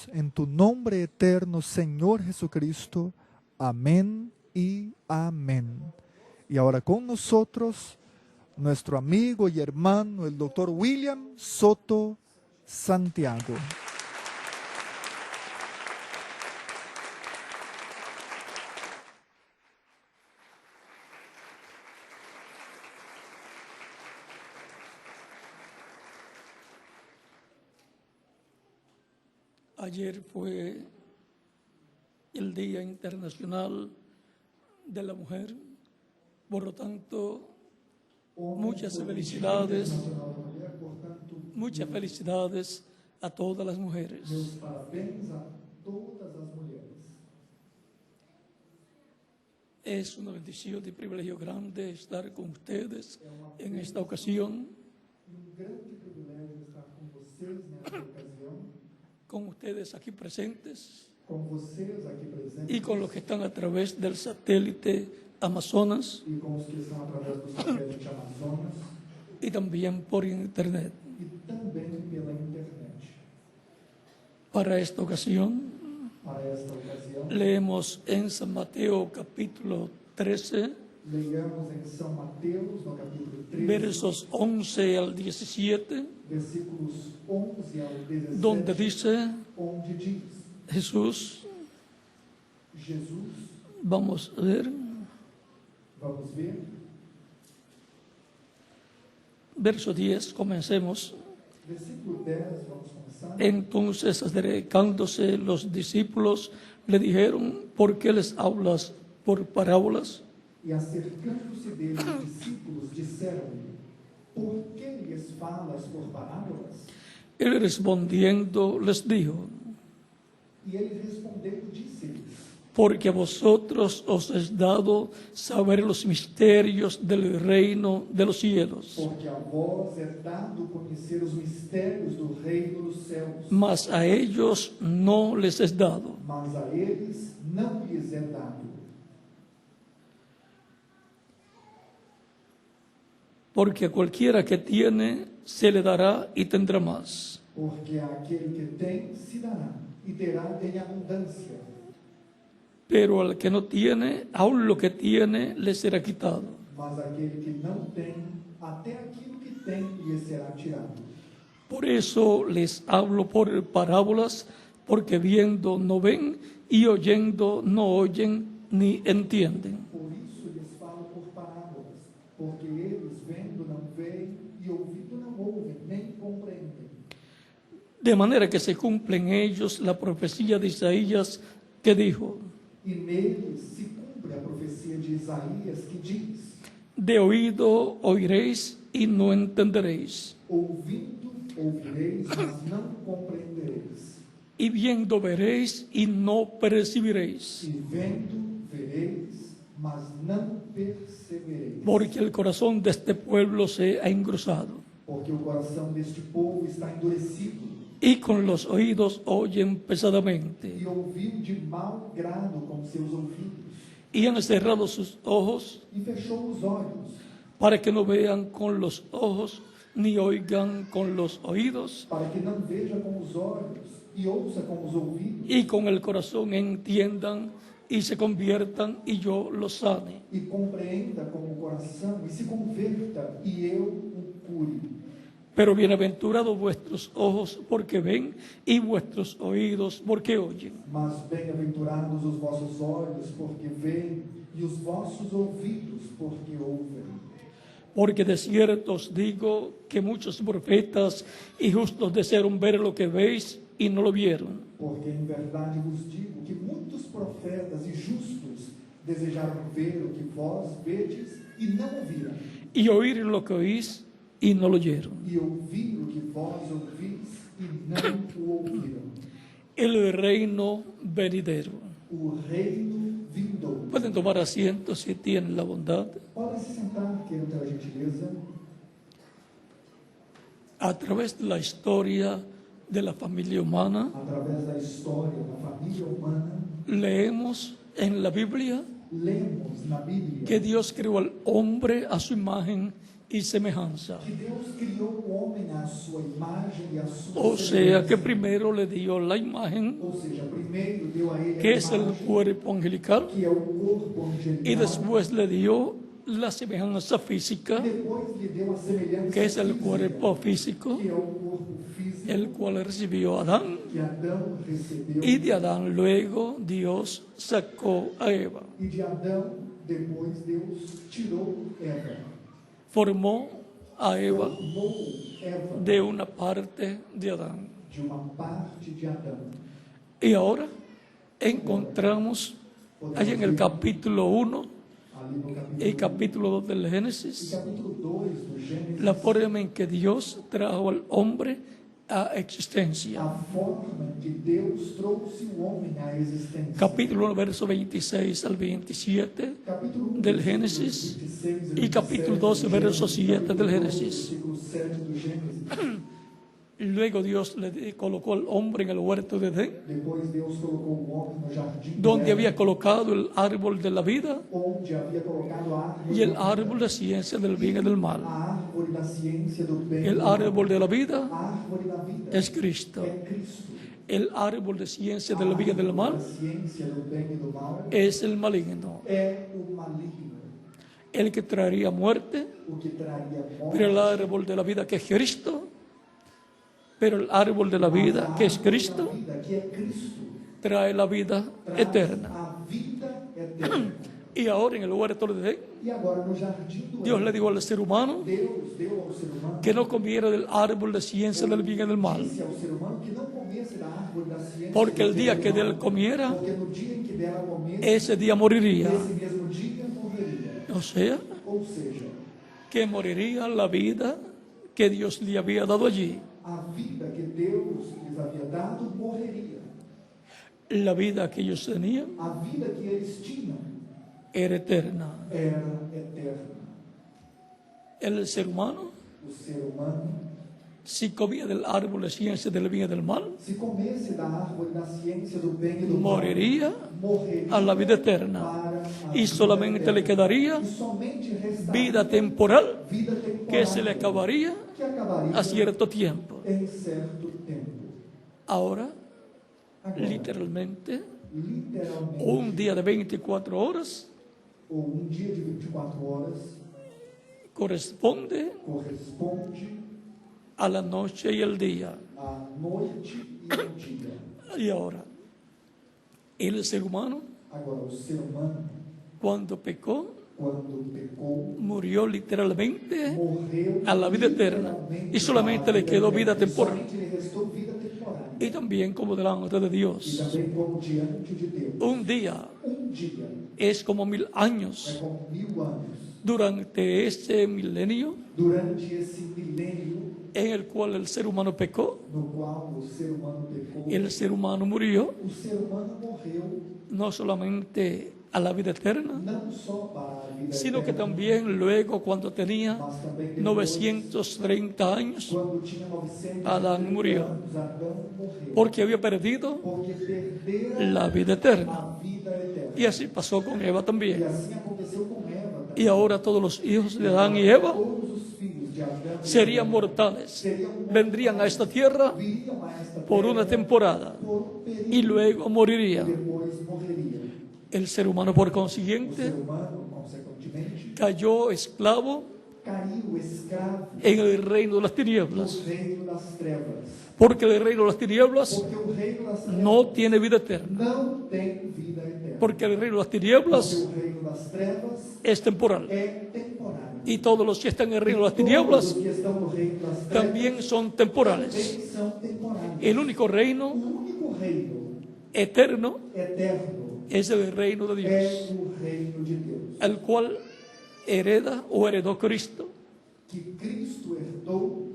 pedimos en tu nombre eterno, Señor Jesucristo. Amén y amén. Y ahora con nosotros, nuestro amigo y hermano, el doctor William Soto Santiago. Ayer fue el Día Internacional de la Mujer, por lo tanto, muchas felicidades a todas las mujeres. Meus parabéns a todas as mulheres. Es una bendición y privilegio grande estar con ustedes en esta ocasión, Grande privilégio estar com vocês nesta ocasião, con ustedes aquí presentes com vocês aqui presentes y con los que están a través del satélite Amazonas e com os que estão através do satélite Amazonas y también por internet. e também pela internet. Para esta ocasión, Para esta ocasião, leemos en San Mateo capítulo 13, leiamos em São Mateus, no capítulo 13, versos 11 al 17, versículos 11 ao 17, donde dice onde diz: Jesús, Jesus, vamos a ver, vamos ver, verso 10, comencemos. versículo 10, vamos começar. Entonces, acercándose los discípulos, le dijeron, ¿por qué les hablas por parábolas? E acercando-se dele os discípulos, disseram-lhe: Por que lhes falas por parábolas? Él respondiendo les dijo, E ele respondendo disse-lhes: porque a vosotros os es dado saber los misterios del reino de los cielos, Porque a vós é dado conhecer os mistérios do reino dos céus, mas a ellos no les es dado. mas a eles não lhes é dado. Porque a cualquiera que tiene, se le dará y tendrá más. Porque aquele que tem, se dará, e terá em abundância. Pero al que no tiene, aun lo que tiene, le será quitado. Mas aquele que não tem, até aquilo que tem lhe será tirado. Por eso les hablo por parábolas, porque viendo no ven y oyendo no oyen ni entienden. Por isso lhes falo por parábolas, porque eles vendo não veem e ouvindo não ouvem, nem compreendem. De manera que se cumple en ellos la profecía de Isaías que dijo, E neles se cumpre a profecia de Isaías que diz: de oído oiréis y no entenderéis, Ouvindo, ouvireis, mas não compreendereis. y viendo veréis y no percibiréis, E vendo, vereis, mas não percebereis. porque el corazón de este pueblo se ha engrosado, Porque o coração deste povo está endurecido, y con los oídos oyen pesadamente, e ouviu de mau grado com seus ouvidos, y han cerrado sus ojos e fechou os olhos, para que no vean con los ojos ni oigan con los oídos para que não veja com os olhos e ouça com os ouvidos, y con el corazón entiendan y se conviertan y yo los sane. e compreenda com o coração, e se converta, e eu o cure. Pero bienaventurados vuestros ojos porque ven y vuestros oídos porque oyen. Mas bem-aventurados os vossos olhos, porque veem, e os vossos ouvidos, porque ouvem. Porque de cierto os digo que muchos profetas y justos desearon ver lo que veis y no lo vieron, Porque em verdade vos digo que muitos profetas e justos desejaram ver o que vós vedes e não ouviram, y oír lo que oís y no lo oyeron. e ouvir o que vós ouvis e não o ouviram. El reino venidero. O reino vindouro. Pueden tomar asiento si tienen la bondad. Podem se sentar, queiram ter a gentileza. A través de la historia de la familia humana, Através da história da família humana, leemos en la Biblia lemos na Bíblia que Dios creó al hombre a su imagen y semejanza. que Deus criou o homem à sua imagem e à sua O sea que semelhança. primero le dio la imagen, Ou seja, primeiro deu a ele a que es el imagem, cuerpo angelical, que é o corpo y angelical, después le dio la semejanza física, e depois lhe deu a semelhança que es el física, cuerpo físico, que é o corpo físico el cual recibió Adán, que Adão recebeu, y de Adán luego Dios sacó a Eva, e de Adão depois Deus tirou Eva, formó a Eva formou Eva de una parte de Adán. de uma parte de Adão. Y ahora encontramos allá en el capítulo 1 Ali no capítulo, y capítulo 2 del e Génesis, capítulo 2 do Gênesis, la forma en que Dios trajo al hombre a existencia. a forma que Deus trouxe o homem à existência. Capítulo 1, verso 26 al 27 Capítulo 1, del Génesis y capítulo 12, verso 7 del Génesis. Versículo 7 do Gênesis. Luego Dios le colocó al hombre en el huerto de Edén, Depois Deus colocou o homem no jardim do donde Éden, había colocado el árbol de la vida onde havia colocado a árvore y el da vida, árbol de ciencia del bien y del mal. a árvore da ciência do bem e El do mal. árbol de la vida A árvore da vida es Cristo. é Cristo. El árbol de ciencia A del bien y del árvore mal da ciência do bem e do mal es el maligno, é o maligno, el que traería muerte, o que traria pero el morte. árbol de la vida que es Cristo, pero el árbol de la Mas a vida que es árvore da Cristo vida, que é Cristo, trae la vida traz eterna. a vida eterna. Y ahora en el huerto de Edén, E agora no jardim do Dios Éden, le dijo al ser humano Deus deu ao ser humano, que no comiera del árbol de ciencia del bien y del mal, disse ao ser humano que não comesse da árvore da ciência porque do el bem día e do que de mal, él comiera, porque no dia em que dela comesse, ese día moriría. nesse mesmo dia morreria. O sea, Ou seja, que moriría la vida que Dios le había dado allí. a vida que Deus lhes havia dado morreria. La vida que ellos tenían A vida que eles tinham era eterna. era eterna. El ser humano, O ser humano, si comía del árbol de ciencia del bien y del mal, se comesse da árvore da ciência do bem e do mal, moriría morreria a la vida eterna para a y vida solamente eterna. le quedaría E somente restaria vida temporal vida temporal que se le acabaría que acabaria a cierto tiempo. em certo tempo. Ahora, Agora, literalmente, literalmente, un día de 24 horas ou um dia de 24 horas corresponde corresponde a la noche y el día. à noite e ao dia. Y ahora, el ser humano, Agora, o ser humano, cuando pecó, quando pecou, murió literalmente morreu a la vida eterna literalmente y solamente para a le quedó vida eterna. temporal. Somente lhe restou vida temporária. Y también como delante de E Dios. também como diante de Deus. Un día Um dia es como 1000 é años. como 1000 anos. Durante este milenio Durante esse milênio en el cual el ser humano pecó, no qual o ser humano pecou, el ser humano murió, o ser humano morreu no solamente a la vida eterna, não só para a vida sino que eterna, también luego cuando tenía mas também depois, 930 años, quando tinha 930 Adán murió. anos, Adão morreu. porque había perdido Porque perdera la vida eterna. a vida eterna. Y así pasó con Eva E también. assim aconteceu com Eva também. Y ahora todos los hijos de Adán y Eva Todos os filhos de Adão e serían Eva mortales. Vendrían a esta tierra viriam a esta por terra una temporada por um período y luego e morirían. depois morreria. El ser humano, por O consiguiente, ser humano, consequentemente, cayó esclavo caiu escravo en el reino de las tinieblas, no reino das trevas. porque el reino de las tinieblas Porque o reino das trevas no tiene vida eterna, não tem vida eterna. porque el reino de las Porque tinieblas o reino das trevas es temporal. é temporário. Y todos los que están en el reino de las Todos tinieblas os que estão no reino das trevas también son temporales. também são temporários. El único O reino único reino eterno eterno es el reino de Dios, é o reino de Deus, el cual hereda o heredó Cristo. que Cristo herdou.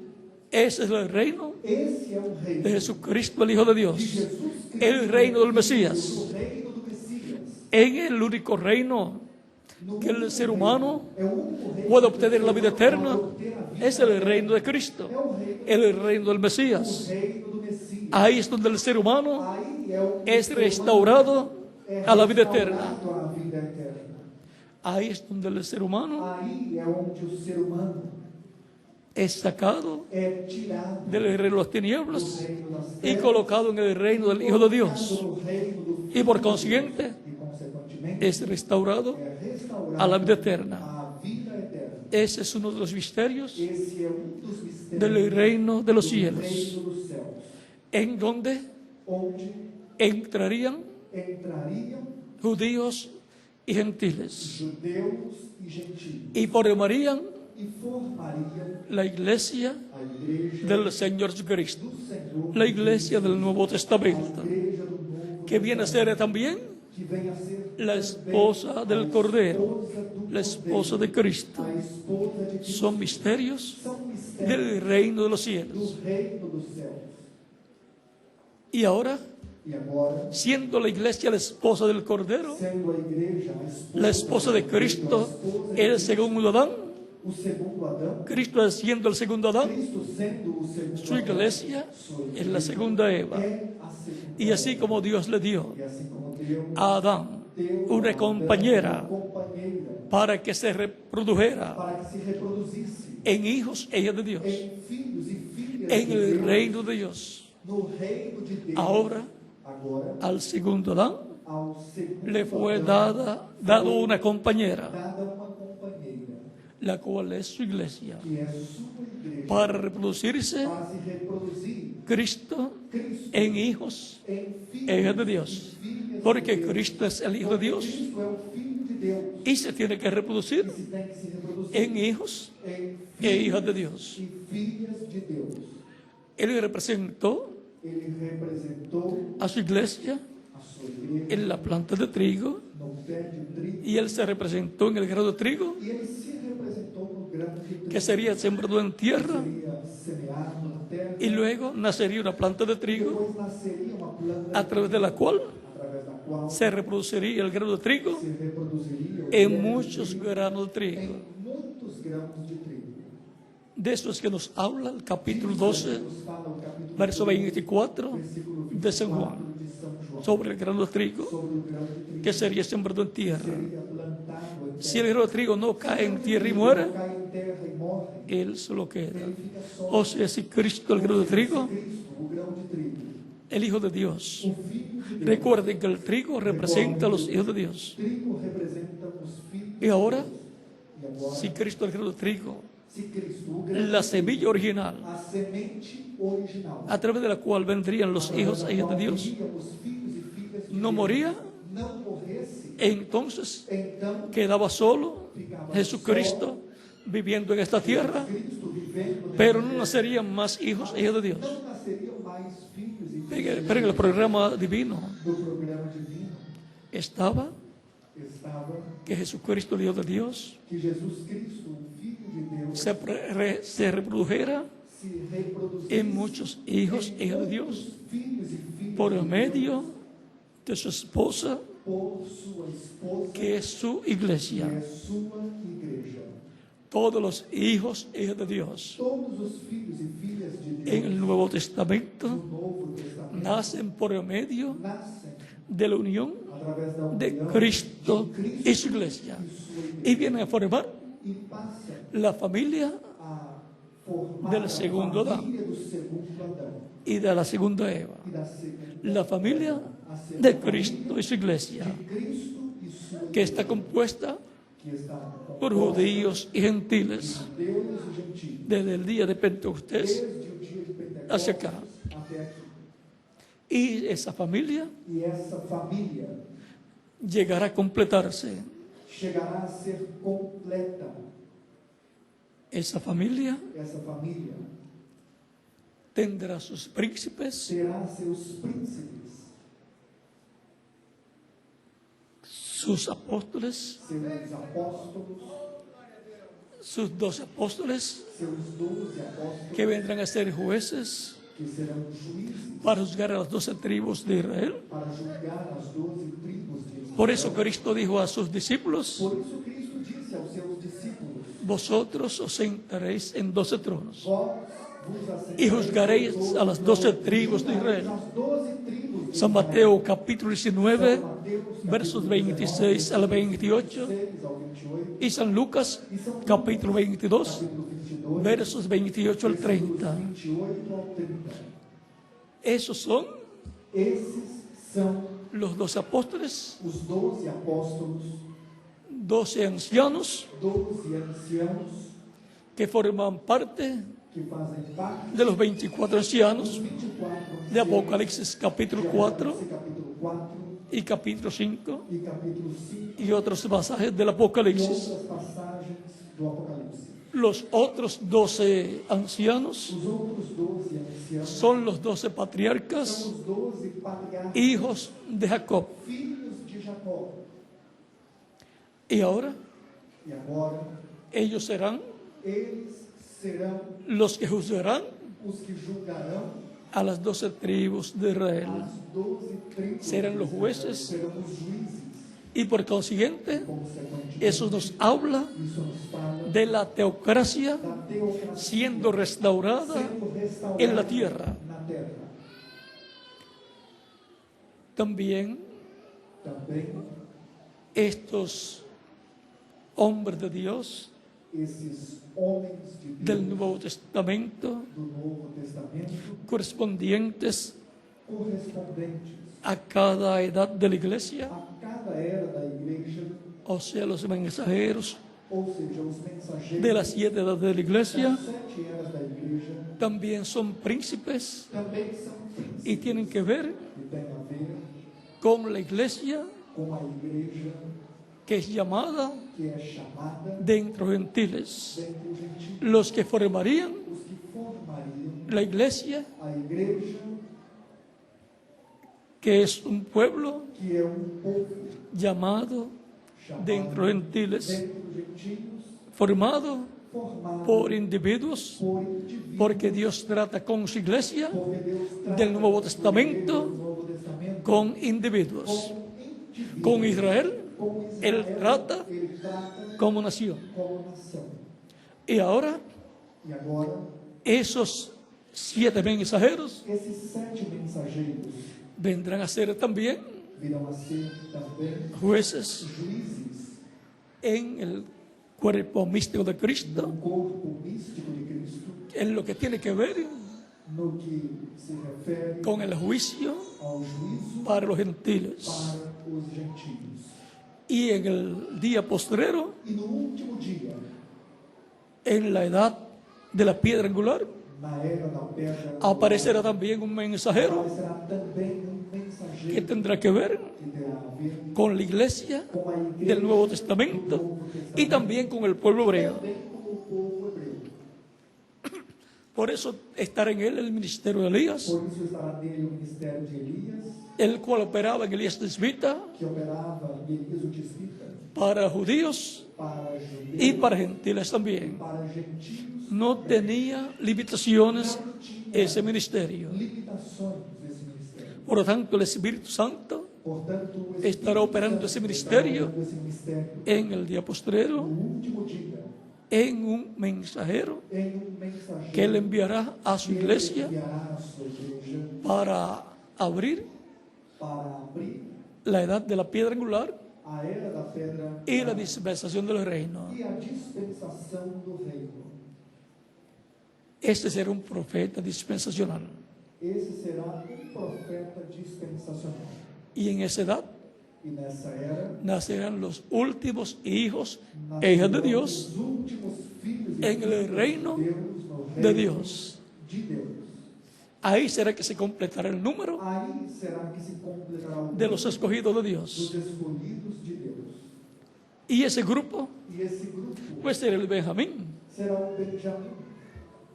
Ese es el reino Esse é o reino de Jesucristo, el Hijo de de Dios, Jesus Cristo, el reino del Mesías. o reino do Messias. En el único reino No que el único ser reino, humano é o único reino puede que obtener o la ser vida humano eterna, pode obter a vida es el eterna. reino de Cristo, É o reino, el reino del o Mesías. reino do Messias. Ahí es donde el ser humano Aí é o es ser restaurado humano é a la vida restaurado eterna. à vida eterna. Ahí es donde el ser humano Aí é onde o ser humano es sacado é tirado del reino de las do tinieblas reino das y trevas colocado en el reino del Hijo de Dios. colocado no reino do Y por Filho consiguiente de Deus. E consequentemente es restaurado é restaurado a la vida eterna. à vida eterna. Ese es uno de los misterios Esse é dos mistérios del reino de los do cielos, reino dos céus, en donde onde entrarían entrariam judíos y gentiles judeus e gentios y formarían e formariam la iglesia a igreja del Señor Jesucristo, do Senhor, la iglesia del Nuevo a Testamento, igreja do Novo que viene a ser también que vem a ser la também esposa del a Cordero, esposa do la esposa de Cristo. a esposa de Cristo. Son misterios São mistérios del reino de los do cielos. reino dos céus. Y ahora, E agora, siendo la iglesia la esposa del Cordero, sendo a igreja la esposa de Cristo, el segundo Adán, o segundo Adão, Cristo siendo el segundo Adán, Cristo sendo o segundo su iglesia es la segunda Eva. é a segunda. Y así como Dios le dio E assim como Deus a Adán deu una a Adão compañera uma companheira para que se reprodujera para que se reproduzisse en hijos e hijas de Dios, em filhos e filhas en de el Deus, reino de Dios, no reino de Deus. ahora Agora, al segundo Adán ao segundo le fue Adão, dado una compañera, dada uma companheira, la cual es su iglesia, que é sua igreja, para reproducirse para se reproduzir Cristo Cristo en hijos em filhos e hijas de Dios, e filhas porque de Deus. Cristo es el Hijo de Dios Cristo é o Filho de Deus y se tiene que reproducir e se tem que se reproduzir en hijos em e hijas filhos de Dios. e filhas de Deus. Él representó Ele representou a su iglesia a sua igreja en la planta de trigo no pé de trigo y él se representó en el grano de trigo e ele se representou no grão de trigo que sería sembrado en tierra seria semeado na terra y luego nacería una planta de trigo depois nasceria uma planta a través de la cual através da qual se reproduciría el grano de trigo se reproduziria o en grão muchos granos de trigo. em muitos grãos de trigo. De eso es que nos habla el capítulo 12, Nos fala o capítulo verso 24 versículo de San 24 Juan, de São João, sobre el grano de trigo sobre o grão de trigo que sería sembrado en tierra. seria plantado em Si el grano de trigo no cae en tierra y muere, cai em terra e morre, él solo queda. ele fica só. O sea, si Cristo, el grano de trigo, Cristo, o grão de trigo, el Hijo de Dios. o Filho de Deus. Recuerden que el trigo representa a los hijos de Dios. Trigo representa os filhos Y ahora, e agora, si Cristo, el grano de trigo, se Cristo, o grão, la semilla original, a semente original, a través de la cual vendrían los hijos e hijas de Dios, viriam os filhos e filhas de no Deus, moría, não morresse, entonces então quedaba solo ficava Jesucristo viviendo en esta tierra, Cristo vivendo, pero no nacerían más hijos e hijas de Dios. não nasceriam mais filhos e filhas Pero en el programa divino do programa divino. estaba Estava que Jesucristo, el Hijo de Dios, que Jesus Cristo, o Filho de Deus, se reprodujera se reproduzisse en muchos hijos e hijas de Dios filhos e filhas por de medio de su esposa, Deus, por sua esposa, que es su iglesia. que é sua igreja. Todos los hijos e hijas de Dios Todos os filhos e filhas de Deus en el Nuevo no Testamento Novo Testamento nacen por medio nascem de la unión através da de união Cristo de Cristo y su iglesia e sua igreja y vienen a formar e passam la familia a formar del a segundo Adán família do segundo Adão y de la segunda Eva, e da segunda la familia a segunda de Cristo y su iglesia, de Cristo e sua que está compuesta que está por judíos y gentiles judeus e gentios desde el día de Pentecostés desde o dia de Pentecostes hacia acá. até aqui. Y esa familia E essa família llegará a completarse. chegará a ser completa. Esa familia Essa família tendrá sus príncipes, terá seus príncipes, sus apóstoles, seus apóstolos, sus 12 apóstoles, seus 12 apóstolos, que vendrán a ser jueces que serão juízes para juzgar a las 12 tribus de Israel. para julgar as 12 tribos de Israel. Por eso Cristo dijo a sus discípulos: Por isso Cristo disse aos seus discípulos: vosotros os sentaréis en 12 tronos Vós vos assentareis y juzgaréis a las 12 tribus de Israel. as 12 tribos de San Israel. Mateo capítulo 19, São Mateus, versos capítulo 26 al 28, 26 ao 28, y San Lucas capítulo 22, capítulo 22, versos 28 al 30. 28 ao 30. Esos son Esses são los 12 apóstoles, os 12 apóstolos, 12 ancianos 12 anciãos que forman parte que fazem parte de los 24 ancianos dos 24 de Apocalipsis capítulo 4 Apocalipse, capítulo 4 y capítulo 5 e capítulo 5 y otros pasajes del e Apocalipsis. outras passagens do Apocalipse. Los otros 12 ancianos Os outros 12 anciãos son los 12 são patriarcas, os 12 patriarcas, hijos de Jacob. filhos de Jacó. Y ahora E agora ellos serán eles serão los que juzgarán os que julgarão a las 12 tribus de Israel. as 12 tribos. Serão de os Israel. jueces. Serão os juízes. Y por consiguiente, Consequentemente, eso nos habla isso nos fala de la teocracia da teocracia siendo restaurada sendo restaurada en la tierra. na terra. También Também estos hombres de Dios esses homens de Deus del Nuevo Testamento do Novo Testamento correspondientes correspondentes a cada edad de la iglesia, a cada era da igreja, o sea, los mensajeros ou seja, os mensageiros de las 7 edades de la iglesia, das 7 eras da igreja, también son príncipes também são príncipes y tienen que ver que têm a ver con la iglesia com a igreja que es llamada que é chamada dentro gentiles, dentro gentil, los que formarían os que formariam la iglesia, a igreja, que es un pueblo que é povo llamado chamado dentro gentiles, dentro gentios, formado formado por individuos, por indivíduos, porque Dios trata con su iglesia porque Deus trata del Nuevo do Testamento Novo Testamento con individuos. indivíduos. Con Israel, Com Israel, Él trata ele trata como nación. como nação. Y ahora, E agora, esos 7 mensajeros esses 7 mensageiros vendrán a ser también virão a ser também jueces juízes en el cuerpo místico de no Cristo, corpo místico de Cristo, en lo que tiene que ver no que se refere con el juicio ao juízo para los gentiles. para os gentios. Y en el día postrero, E no último dia, en la edad de la piedra angular, na era da pedra, aparecerá también un mensajero aparecerá também que mensageiro tendrá que ver que terá a ver con la iglesia com a igreja del Nuevo Testamento y también con el pueblo hebreo. também com o povo hebreu. Por eso estará en él el ministerio de Elías, Por isso estará nele o ministério de Elias, el cual operaba en Elías Tisbita que operava em Elias o Tisbita, para judíos para judeus y para gentiles también. para gentios, No tenía limitaciones ese ministerio. limitações desse ministério. Por lo tanto, el Espíritu Santo Portanto, o estará operando ese ministerio operando esse ministério en el día no postrero, último dia, en un mensajero em mensageiro que él enviará a su que ele iglesia enviará a sua igreja para abrir para abrir la edad de la piedra angular a era da pedra y la dispensación del reino. e a dispensação do reino. Este será un profeta dispensacional. Esse será um profeta dispensacional. Y en esa edad E nessa era, nacerán los últimos hijos e hijas de nascerão Dios os últimos filhos e en el filhas reino de Deus, no de reino Dios. de Deus. Ahí será que se completará el número Aí será que se completará o de los número escogidos de dos Dios. escolhidos de Deus. Y ese grupo, E esse grupo pues será el Benjamín será o Benjamim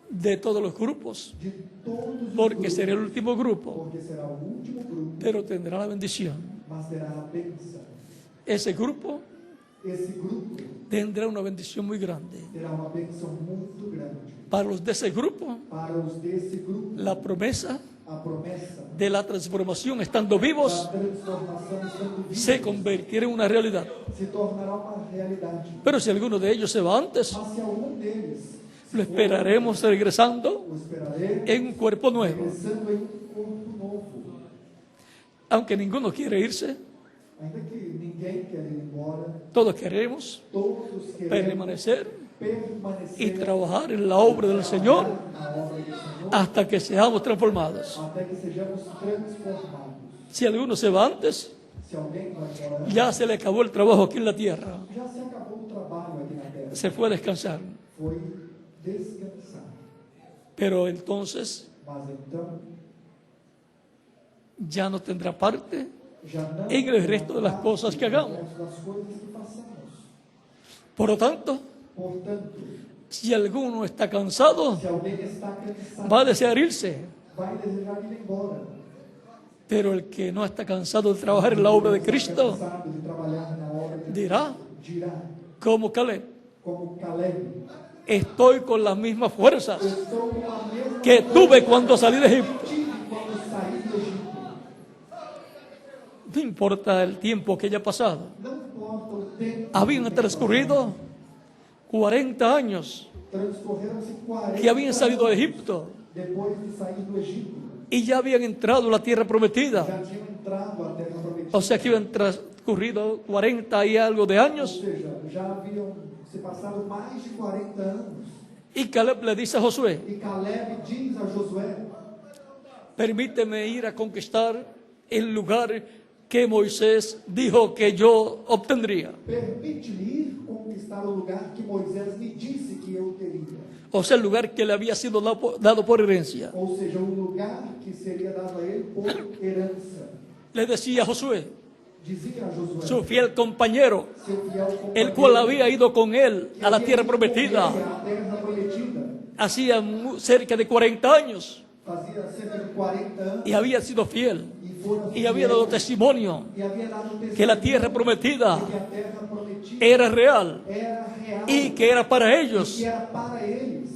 de todos los grupos, de todos os porque grupos, será el último grupo, porque será o último grupo, pero tendrá la bendición. mas terá a bênção. Ese grupo Esse grupo tendrá una bendición muy grande. terá uma bênção muito grande. Para los de ese grupo, Para os desse grupo, la promesa a promessa de la transformación estando vivos da transformação estando viva se convertirá en una realidad. se tornará uma realidade. Pero si alguno de ellos se va antes, Mas se algum deles lo esperaremos regresando o esperaremos en un cuerpo nuevo. regressando em corpo novo. Aunque ninguno quiere irse, Ainda que ninguém quer ir embora, todos queremos todos queremos permanecer permanecer y trabajar en la obra del Señor na obra do Senhor hasta que seamos transformados. até que sejamos transformados. Si alguno se va antes, Se alguém vai embora, ya se le acabó el trabajo aquí en la tierra. já se acabou o trabalho aqui na terra. Se fue a descansar. Foi descansar. Pero entonces Mas então, ya no tendrá parte já não en el resto de las cosas que hagamos. das coisas que façamos. Por lo tanto, Portanto, si alguno está cansado, se alguém está cansado, va a desear irse. vai desejar ir embora. Pero el que no está cansado de trabajar en la obra de Cristo, Cansado de trabalhar na obra de dirá, dirá, como Caleb, como Caleb, estoy con las mismas fuerzas estou com a mesma que tuve cuando salí de Egipto. tive quando saí do Egito. No importa el tiempo que haya pasado. Não importa o tempo, Habían transcurrido 40 años transcorreram-se 40 que habían salido de Egipto depois de sair do Egito. y ya habían entrado a la tierra prometida. Já tinham entrado à terra prometida. O sea que habían transcurrido 40 y algo de Ou años. seja, já se passaram mais de 40 anos. Y Caleb le dice a Josué, E Caleb diz a Josué: permíteme ir a conquistar el lugar que Moisés dijo que yo obtendría. permite-me ir conquistar o lugar que Moisés me disse que eu teria. O sea, el lugar que le había sido dado por herencia. Ou seja, um lugar que seria dado a ele por herança. Le decía a Josué, Dizia a Josué, su fiel compañero, seu fiel companheiro, el cual había ido con él que a la havia tierra ido com ele prometida à terra prometida, hacía cerca de 40 años fazia cerca de 40 anos, y había sido fiel e foram y había dado testimonio e havia dado testemunho que la tierra prometida que a terra prometida era real era real y que era para e ellos. que era para eles.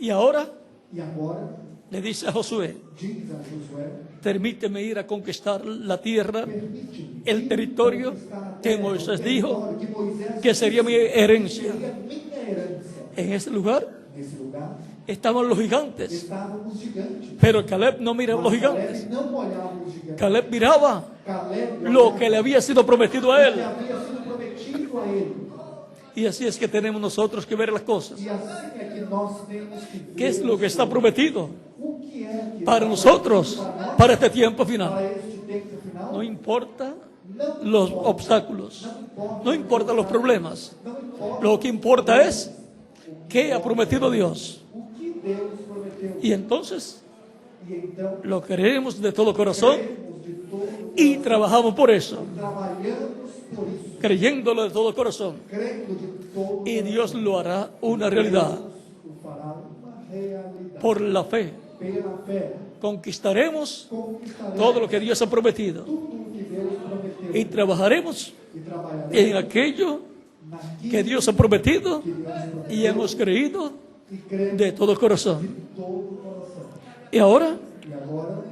Y ahora E agora le dice a Josué, diz a Josué: permíteme ir a conquistar la tierra, permite-me el ir territorio conquistar a que terra, Moisés o dijo território que Moisés que sería mi herencia. seria minha herança. En ese lugar Nesse lugar estaban los gigantes, estavam os gigantes. pero Caleb no miraba los Mas gigantes. Caleb não olhava os gigantes. Caleb miraba Caleb lo que le había sido prometido a que él. havia sido prometido a ele. Y así es que tenemos nosotros que ver las cosas. E assim é que nós temos que ver ¿Qué es lo que está prometido o que é que para está nosotros, prometido para nós, para este tiempo final? para este tempo final. No importa Não los importa, obstáculos, no importa los problemas. não importa Lo que importa es qué ha prometido Dios. o que Deus prometeu. Y entonces E então lo queremos de todo corazón cremos de todo, y trabajamos por eso, trabalhamos por isso, creyéndolo de todo corazón. crendo de todo, Y Dios lo hará una realidad. o fará uma realidade. Por la fe Pela fé, conquistaremos conquistaremos todo lo que Dios ha prometido tudo o que Deus prometeu. y trabajaremos E trabalharemos en aquello naquilo que Dios ha prometido que Deus prometeu. y hemos creído E cremos de todo corazón. de todo o coração. Y ahora, E agora,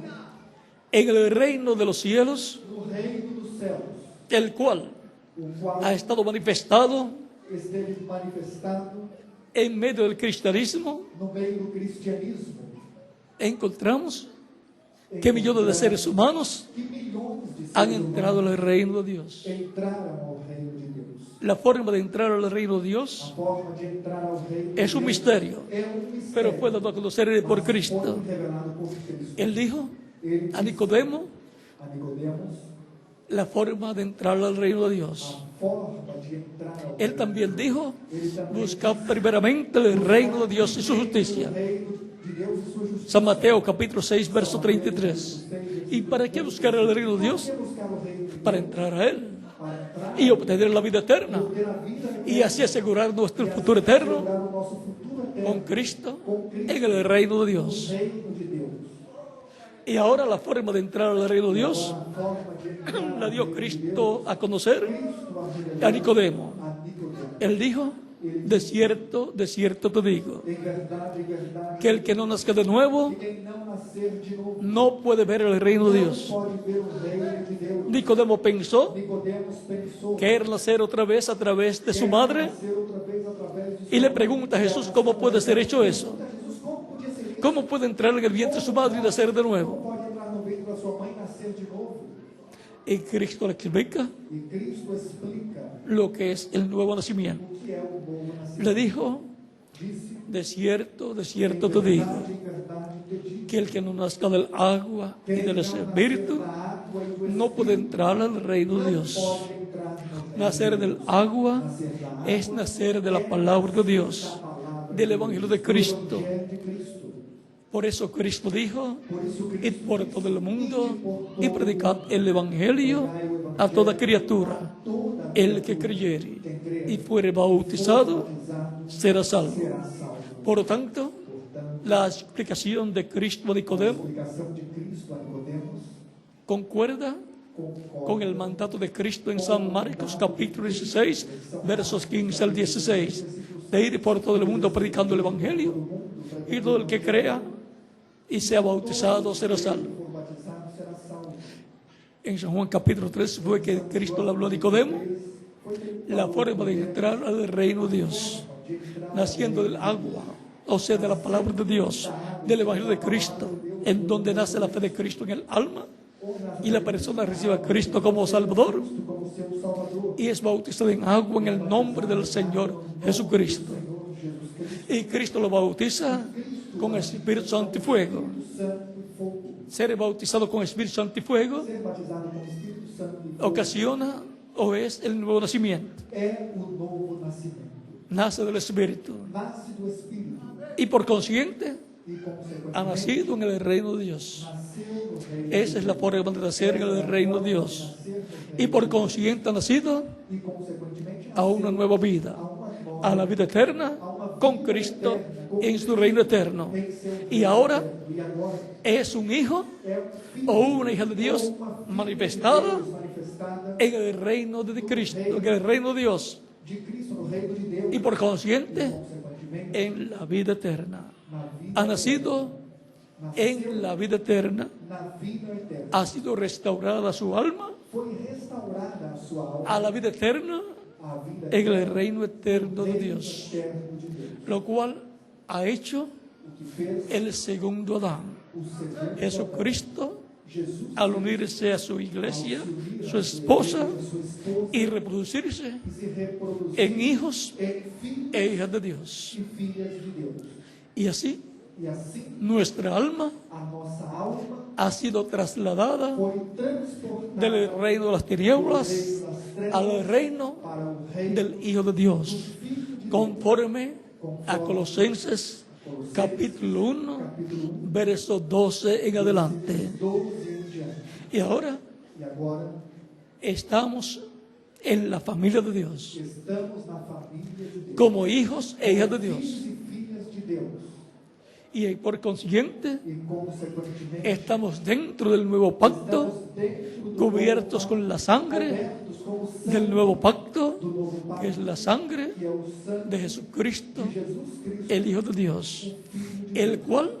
en el reino de los cielos, no reino dos céus, el cual o qual ha estado manifestado esteve manifestado en medio del cristianismo, no meio do cristianismo, encontramos que millones de seres humanos que milhões de han seres entrado al reino de Dios. entraram ao reino de Deus. La forma de entrar al reino de A Dios forma de entrar ao reino de es un Deus misterio, é mistério, pero fue dado a conocer por mas foi Cristo. revelado por Cristo. Él dijo Ele a disse Nicodemo a Nicodemos la forma de entrar al reino de Dios. a forma de entrar ao Él también dijo, Ele também busca primeramente el reino de Dios y su justicia. o reino de Deus e sua justiça. San Mateo capítulo 6, verso 33. ¿Y para qué buscar el reino de Dios? Por que buscar o reino de Deus? Para entrar a Él Para entrar y obtener la vida eterna ter a vida y así asegurar nuestro futuro eterno asegurar o nosso futuro eterno con Cristo en el reino de no Dios. reino de Deus. Y ahora la forma de entrar al reino de Dios A forma de entrar la dio no reino de Cristo a conocer Cristo a revelado a Nicodemo. a Nicodemo. Él dijo, de cierto te digo, Em verdade, que el que no nazca de nuevo quem não nascer de novo no puede ver el reino de Dios. pode ver o reino de Deus. Nicodemo pensó Nicodemos pensou que era nacer otra vez a través de su quer madre nascer outra vez através de y le sua pregunta a Jesús cómo puede ser hecho eso. mãe. Jesus, como podia ser isso? ¿Cómo puede entrar en el vientre de su madre y nacer de nuevo? Pode entrar no ventre da sua mãe e nascer de novo? Y Cristo le explica E Cristo explica lo que es el nuevo nacimiento. o que é o novo nascimento. Le dijo, Disse, de cierto te digo, em verdade te digo, que el que no nazca del agua y quem del não Espíritu nascer da água e do no puede entrar al reino de Dios. pode entrar no reino Nacer de del Deus. agua Nascer da água es nacer de la palabra de Dios, del Evangelio de Cristo. Evangelho de Cristo. Por eso Cristo dijo, Por isso id Cristo por todo el mundo y predicad el Evangelio a toda criatura. El que creyere y fuere bautizado será salvo. será salvo. Por lo tanto, la explicación de Cristo a A Nicodemo explicação de Cristo a Nicodemos concuerda con el mandato de Cristo en San Marcos capítulo 16, versos 15 al 16, de ir por todo el mundo predicando el Evangelio, y todo el que crea y sea bautizado será salvo. for batizado será salvo. En San Juan capítulo 3 fue que Cristo le habló a Nicodemo la forma de entrar al reino de Dios, naciendo del agua, o sea, de la palabra de Dios, del Evangelio de Cristo, en donde nace la fe de Cristo en el alma, y la persona recibe a Cristo como Salvador Como seu Salvador, y es bautizado en agua en el nombre del Señor Jesucristo. Y Cristo lo bautiza con Espíritu Santo y fuego. Santo e fogo. Ser bautizado con Espíritu Santo y fuego Ser batizado com Espírito Santo e fogo ocasiona o es el nuevo nacimiento. é o novo nascimento. Nace del Espíritu Nasce do Espírito y por consiguiente e, consequentemente, ha nacido en el reino de Dios. nasceu no reino Esa es la forma de nacer en el reino de Dios. Y por consiguiente ha nacido e, consequentemente, a una nueva vida, a la vida eterna con Cristo en su reino eterno. Y ahora e agora es un hijo é um filho o una hija de Dios manifestada manifestada en el reino de Cristo, en el reino de Dios, de Cristo no reino de Deus, y por consiguiente consequentemente, en la vida eterna. na vida, Ha nacido en la vida eterna, na vida eterna. ha sido restaurada su alma Foi restaurada a sua alma a la vida eterna à vida en el reino eterno de Dios, eterna de Deus. lo cual ha hecho O que fez el segundo Adán. o segundo Jesucristo, Jesus al unirse a su iglesia, su esposa, sua esposa y reproducirse e se reproduziu en hijos em filhos e hijas de Dios. e filhas de Deus. Y así E assim nuestra alma a nossa alma ha sido trasladada foi transportada del reino de las tinieblas das al trevas reino para o reino del Hijo de Dios, Filho de Deus. conforme a Colosenses capítulo 1, verso 12 en adelante. 12 em diante. Y ahora E agora estamos en la familia de Dios, estamos na família de Deus. como hijos e hijas de Dios. Filhos e filhas de Deus. Y por consiguiente E consequentemente estamos dentro del nuevo pacto, estamos dentro do cubiertos con la sangre cobertos com o sangue del nuevo pacto, do novo pacto, que es la sangre que é o sangue de Jesucristo, de Jesus Cristo, el Hijo de Dios, el cual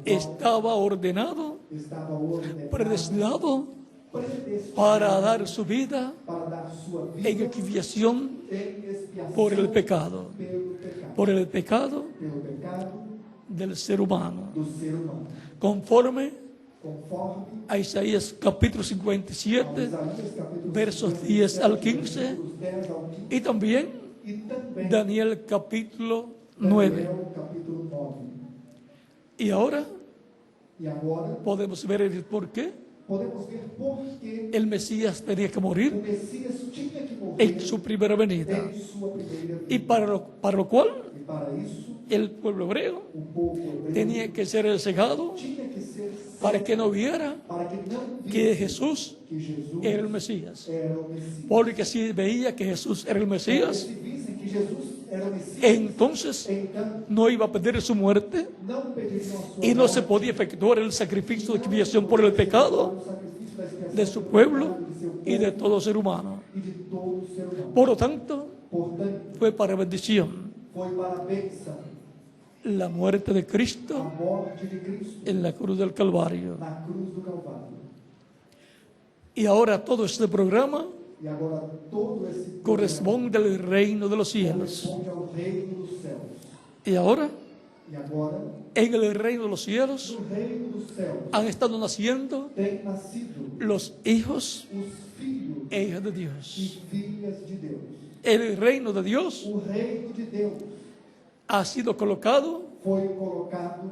estaba ordenado, estava ordenado, predestinado predestinado para dar su vida para dar sua vida en expiación em expiação por el pecado, pelo pecado pecado del ser humano, do ser humano, conforme conforme a Isaías capítulo a 57, Isaías capítulo versos 10 al 15, dos 10 ao 15 y también e também Daniel capítulo 9. Daniel capítulo 9. Y ahora E agora podemos ver el por qué podemos ver por que el Mesías tenía que o morir Messias tinha que morrer en su primera venida, em sua primeira vida. y para lo cual E para isso, el pueblo hebreo o povo hebreu tenía que ser cegado tinha que ser para que no viera para que não que visse Jesús que Jesus era el Mesías. era o Messias. Porque si veía que Jesús era el Mesías, Se vissem que Jesus era o Messias, entonces então no iba a pedir su muerte não pediriam a sua y no morte, se podía efectuar el sacrificio de expiación por el pecado o sacrifício da expiação de su pueblo de seu y de povo todo ser humano. e de todo ser humano. Por lo tanto, Portanto, fue para bendición foi para a bênção la muerte de a Cristo morte de Cristo en la cruz del Calvario. na cruz do Calvário. Y ahora todo este programa E agora todo esse corresponde al reino de los cielos. corresponde ao reino dos céus. Y ahora E E agora, en el reino de los cielos no reino dos céus, han estado naciendo têm nascido los hijos os filhos e hijas de e Dios. filhas de Deus. El reino de Dios O reino de Deus ha sido colocado foi colocado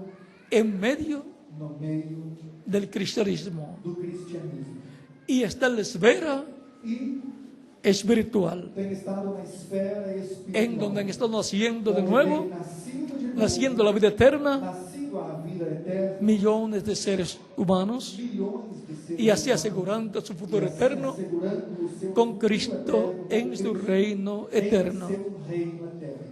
en medio no meio del cristianismo do cristianismo y está en la esfera e espiritual, tem estado na esfera espiritual, en donde han estado naciendo de onde nuevo, tem nascido de novo, naciendo la vida eterna, nascido a vida eterna, millones de seres humanos, milhões de seres y así humanos, asegurando su futuro e assim eterno assegurando o seu con futuro Cristo eterno, en com su Cristo reino em eterno. seu reino eterno.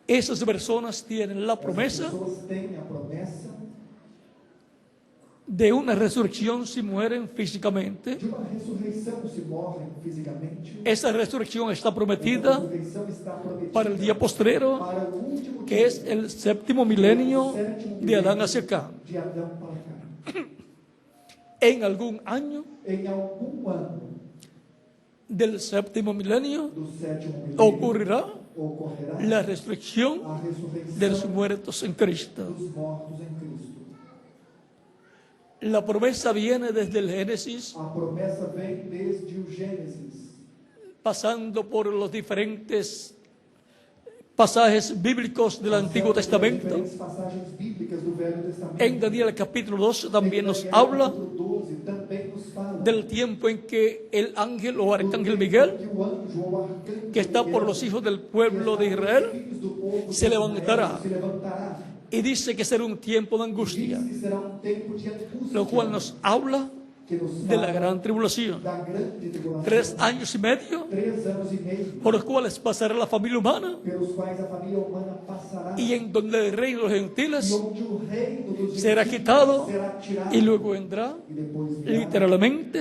Esas personas tienen la As promesa pessoas têm a promessa de una resurrección si mueren físicamente. de uma ressurreição se morrem fisicamente. Esa resurrección está Essa prometida ressurreição está prometida para el día postrero, para o último que dia, es el séptimo milenio sétimo de Adán milênio hacia acá. de Adão para cá. En algún año Em algum ano del séptimo milenio do sétimo milênio ocurrirá ocorrerá la resurrección a ressurreição de los muertos en Cristo. dos mortos em Cristo. La promesa viene desde el Génesis, A promessa vem desde o Gênesis, pasando por los diferentes pasajes bíblicos del Antiguo pelas Testamento. diferentes passagens bíblicas do Velho Testamento. En Daniel capítulo 12 también Em nos Daniel, habla capítulo 12, também nos fala del tiempo en que el ángel o do arcángel tempo Miguel, que o anjo ou arcanjo que está por Miguel, los hijos del que pueblo está de por los Israel, filhos do povo de se Israel, levantará. se levantará. y dice que será un tiempo de angustia, Diz que será um tempo de angústia, lo cual nos habla que nos de la fala gran tribulación. da grande tribulação. 3 años y medio 3 anos e meio, por los cuales pasará la familia humana pelos quais a família humana passará, y en donde el reino de los e gentiles onde o reino dos será gentios quitado será tirado, y luego vendrá e depois virá literalmente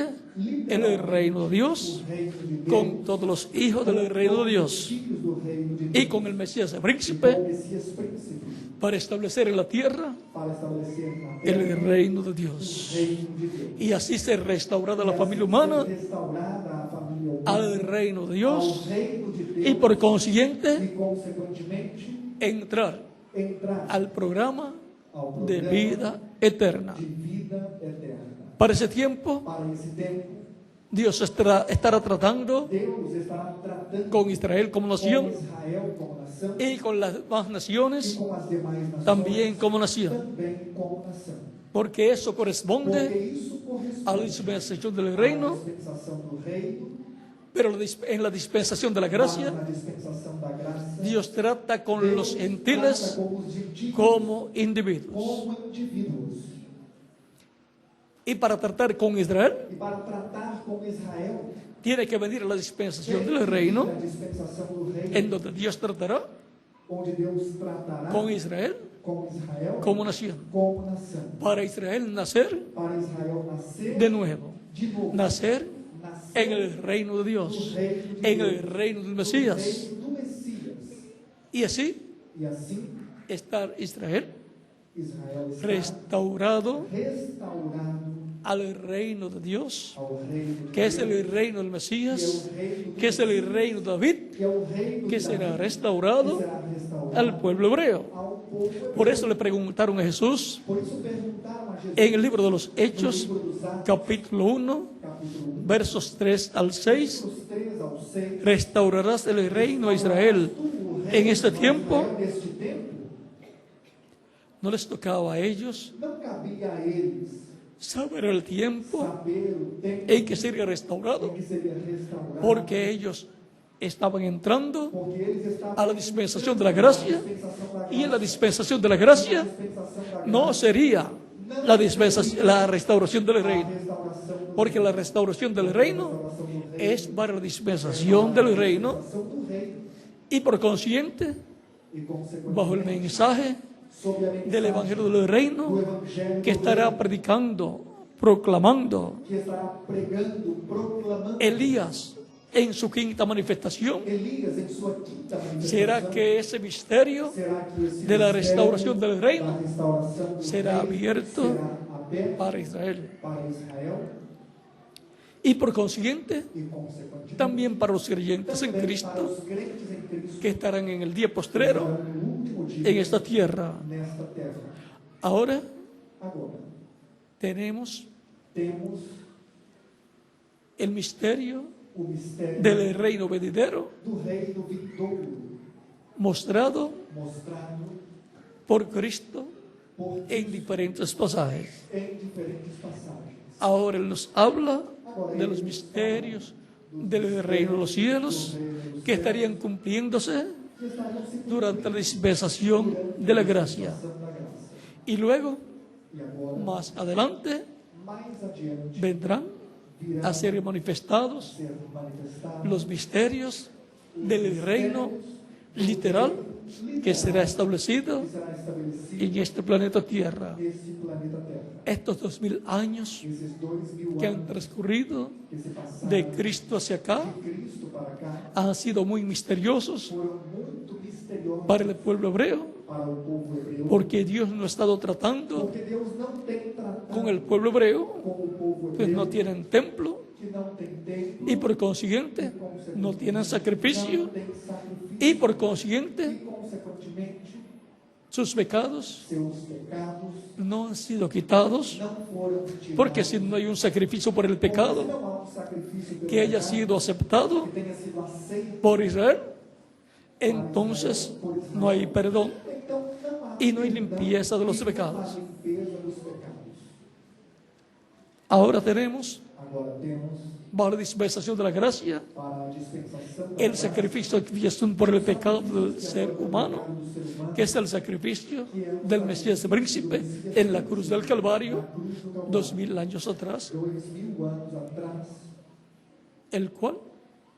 el reino de Dios o reino de Deus, con todos los hijos del reino de Dios filhos do reino de y Deus, con el Mesías com príncipe o Messias príncipe, para establecer en la tierra para estabelecer na terra el reino de o Dios. reino de Deus. Y así ser restaurada la E familia assim humana ser restaurada a família humana al reino de ao Dios reino de Deus y por consiguiente e consequentemente entrar entrar al programa ao de programa vida eterna. de vida eterna. Para ese tiempo, Para esse tempo, Dios estará tratando Deus estará tratando con Israel como com nación Israel como nação y con las demás e naciones com as demais nações también como nación, também como nação. porque eso Porque corresponde isso a la corresponde dispensación del à reino, dispensação do reino, pero en la dispensación de la gracia, na dispensação da graça. Dios trata con los Deus gentiles trata com os gentios como individuos. como indivíduos. Y para tratar con Israel, E para tratar com Israel, tiene que venir la dispensación tem del que reino, vir a dispensação do reino, en donde Dios tratará onde Deus tratará con Israel com Israel como nación. como nação. Para Israel nacer Para Israel nascer de nuevo, de novo, nacer nascer en el reino de no Dios, reino de en Deus, el reino del no Mesías. reino do Messias. Y así E assim, estar Israel Israel está restaurado restaurado al reino de Dios, ao reino de que es Deus, el reino del que é Mesías, o reino do que es el Messias, reino de David, que é o reino que de será Davi, restaurado que será restaurado al pueblo hebreo. ao povo hebreu. Por eso le preguntaron a Jesús Por isso perguntaram a Jesus en el libro de los no Hechos, livro dos Atos, capítulo 1, capítulo 1, versos 3 al 6, versos 3 ao 6, restaurarás el reino a Israel en este tiempo. Neste tempo, No les tocaba a ellos não cabia a eles saber el tiempo saber o tempo en que sería em restaurado, que seria restaurado, porque ellos estaban entrando porque eles estavam a la dispensación de la gracia, dispensação da y en la graça, dispensación de la gracia dispensação da no graça, sería la restauración del a reino, restauração do porque la restauración del reino restauração do reino, es para la dispensación del reino, restauração do reino y por consiguiente, e bajo el consequentemente mensaje sob a del mensagem Evangelio del Reino, do evangelho que do estará reino, predicando, proclamando que estará pregando, proclamando Elías en su quinta manifestación. Elias em sua quinta manifestação. ¿Será que ese misterio Será que esse de la mistério restauración del reino da restauração do será reino abierto será aberto para Israel? para Israel Y por consiguiente, e consequentemente también para los creyentes en também para Cristo, os crentes em Cristo que estarán en el día postrero, no último en esta tierra. nesta terra. Ahora Agora, tenemos temos el misterio o mistério del reino venidero do reino vindouro, mostrado mostrado por Cristo por en diferentes pasajes. em diferentes passagens. Ahora Él nos habla de los misterios del reino de los cielos que estarían cumpliéndose Que estariam se durante la dispensación de la gracia. cumprindo da graça. Y luego, E agora, más adelante, mais adiante, vendrán a ser manifestados ser manifestados los misterios del reino literal que será establecido que será estabelecido en este planeta Tierra. nesse planeta Terra. Estos 2000 años Esses 2000 que han anos transcurrido que se passaram de Cristo hacia acá de Cristo para cá han sido muy misteriosos foram muito misteriosos para el pueblo hebreo, para o povo hebreu, porque Dios no ha estado tratando porque Deus não tem tratado con el pueblo hebreo, com o povo pues hebreu no tienen templo que não tem templo y por consiguiente no tienen não sacrificio tem sacrifício y por e consiguiente consequentemente sus pecados seus pecados no han sido quitados, não foram tirados, porque si no hay un sacrificio por el porque se pecado não há sacrifício pelo que haya pecado, sido aceptado que tenha sido aceito por Israel, entonces no hay perdón então não há y no hay perdão limpieza de los e não há pecados. limpeza dos pecados. Ahora tenemos, Agora temos bajo la dispensación de la gracia, para a dispensação da el graça, sacrificio de expiación por el pecado del ser humano, do ser humano, que es el sacrificio del Mesías príncipe en la cruz del Calvario, cruz do Calvário, 2000 años atrás, 2000 anos atrás, el cual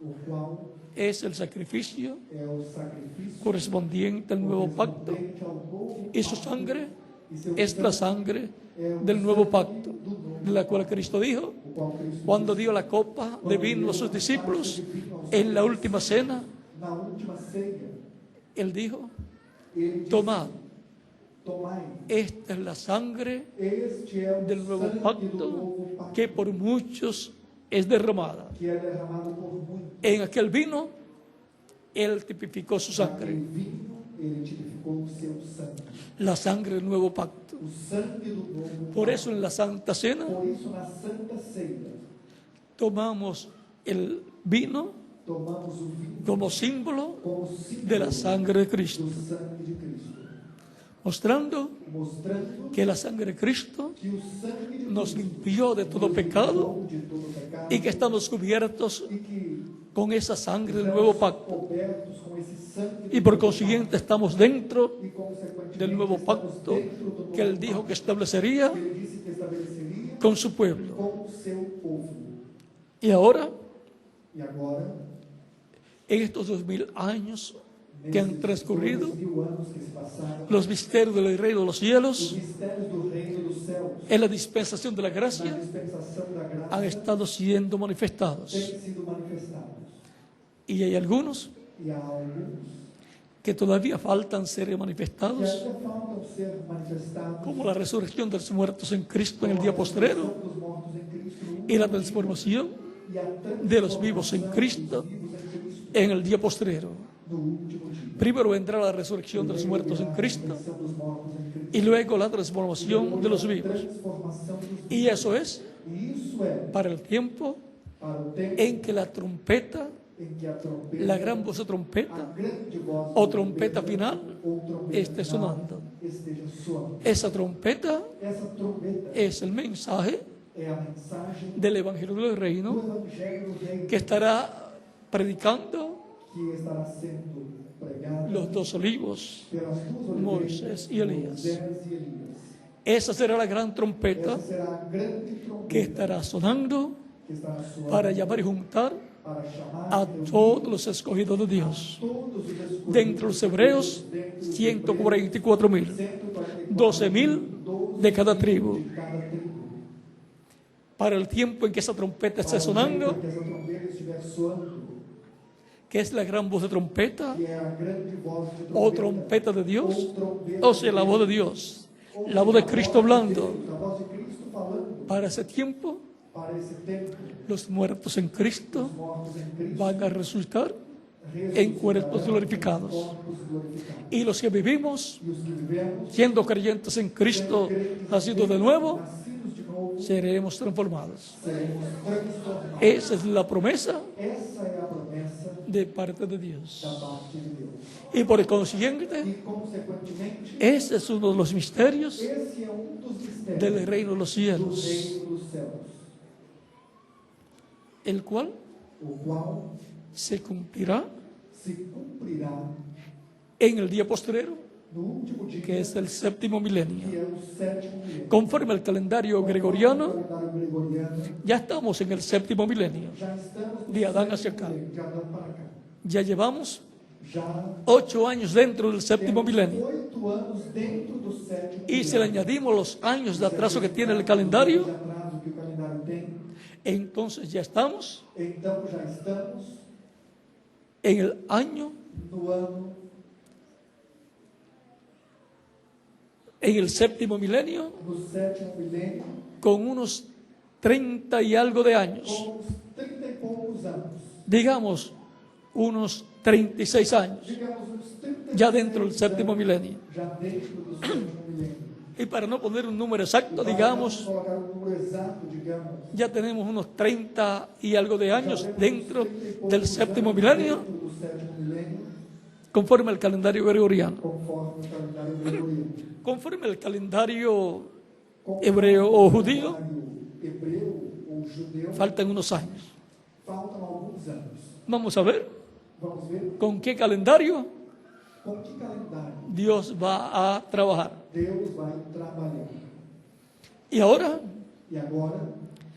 o qual es el sacrificio é o sacrifício correspondiente al nuevo pacto, correspondente ao novo y su sangre e seu es la sangre del nuevo pacto, de la cual Cristo dijo, o qual Cristo cuando dio la copa de vino a sus discípulos en la última cena, na última ceia, Él dijo, ele disse, tomad, tomai, esta es la sangre este é o del nuevo sangue do pacto novo pacto, que por muchos es derramada. que é derramado por muitos. En aquel vino, Él tipificó su Naquele sangre, vinho, ele tipificou o seu sangue, la sangre del nuevo pacto. o sangue do novo Por pacto. eso en la Santa Cena Por isso, na Santa Ceia, tomamos el vino tomamos o vinho como símbolo como símbolo de la sangre de Cristo, do sangue de Cristo, mostrando mostrando que la sangre de Cristo que o sangue de nos Cristo limpió de todo pecado de todo pecado y que estamos cubiertos e que con esa sangre del nuevo pacto. cobertos com esse sangue Y por consiguiente estamos dentro e consequentemente del nuevo estamos pacto dentro do novo que Él dijo que establecería que ele disse que estabeleceria con su pueblo. com o seu povo. Y ahora, E agora, en estos 2000 años que han transcurrido, 2000 anos que se passaram, los misterios del reino de los os cielos, mistérios do reino dos céus, en la dispensación de la na gracia, dispensação da graça, han estado siendo manifestados. têm sido manifestados. Y hay algunos E há alguns que todavía faltan ser que manifestados, ainda faltam ser manifestados, como la resurrección de los muertos en Cristo en el día postrero dos mortos em Cristo no y la transformación e a de los vivos en Cristo vivos em Cristo en el día postrero. no último dia. Primero vendrá la resurrección de los muertos en Cristo Ressurreição dos mortos em Cristo. y luego la transformación de los vivos. Transformação dos vivos. Y eso es E isso é para el tiempo para o tempo en que la trompeta, em que a trompeta, la gran voz de a trompeta grande voz o da trompeta final ou trompeta esté final sonando. esteja soando. Esa trompeta Essa trombeta es el mensaje é a mensagem del Evangelio del do Reino Evangelho do Reino que estará predicando que estará sendo pregado los dos olivos, pelas duas oliveiras, Moisés y Elías. Moisés e Elias. Esa será la gran trompeta Essa será a grande trombeta que estará sonando que estará soando para llamar y juntar para chamar a reunir todos los escogidos de Dios. todos os escolhidos De entre los hebreos, dentro dos 144.000, 144.000, 12.000 de cada tribu. de cada tribo. Para el tiempo en que esa trompeta esté sonando, Que essa trombeta estiver soando, que es la gran voz de trompeta, que é a grande voz de o trompeta de Dios, ou trombeta o sea, la voz de Dios, la voz de Cristo hablando. a voz de Cristo falando. Para ese tiempo, Para esse tempo, los muertos en Cristo os mortos em Cristo van a resultar en cuerpos glorificados. corpos glorificados. Y los que vivimos, E os que vivemos, siendo creyentes en Cristo, nacidos de nuevo, nascidos de novo, seremos transformados. seremos transformados. Esa es la promesa Essa é a promessa de parte de Dios. da parte de Deus. Y por consiguiente, E, consequentemente, ese es uno de los misterios esse é dos mistérios del reino de los do cielos, reino dos céus, el cual o qual se cumplirá se cumprirá en el día postrero, no último dia, que es el séptimo milenio. que é o sétimo milenio. Conforme al calendario gregoriano, No calendário gregoriano, ya estamos en el séptimo milenio. já estamos no De Adán hacia sétimo acá. milenio, de Adão para cá. Ya llevamos Já 8 años dentro del séptimo temos milenio. 8 anos dentro do sétimo Y si le milenio. añadimos los años de atraso que tiene el calendario, De atraso que o calendário tem, entonces ya estamos então já estamos en el año, no ano, en el séptimo milenio, no sétimo milenio, con unos 30 y algo de años. com uns 30 e poucos anos. Digamos, unos 36 años, Digamos uns 30 ya dentro del séptimo milenio. já dentro do sétimo milenio. Y para no poner un número exacto, digamos, Colocar um número exato, digamos, ya tenemos unos 30 y algo de años dentro del séptimo milenio, dentro do sétimo milenio, conforme al calendario gregoriano. conforme o calendário gregoriano. Conforme al calendario hebreo o judío, Hebreu ou judeu, faltan unos años. faltam alguns anos. Vamos a ver Vamos ver con qué calendario com que calendário Dios va a trabajar. Deus vai trabalhar. Y ahora E agora,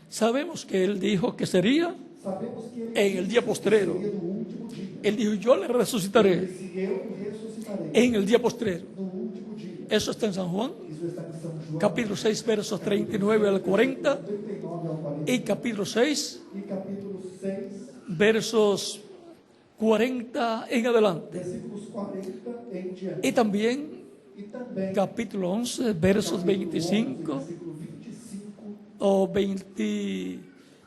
sabemos que Él dijo que sería sabemos que ele en el día postrero. seria no último dia. Él dijo, yo le resucitaré Disse, eu ressuscitarei en el día postrero. no último dia. Eso está en San Juan, Isso está em São João, capítulo 6, versos 39 al 40, 39 ao 40. y capítulo 6, E capítulo 6, versos 40 en adelante. versículos 40 em diante. Y también E também capítulo 11, versos capítulo 25 11, versículo 25, o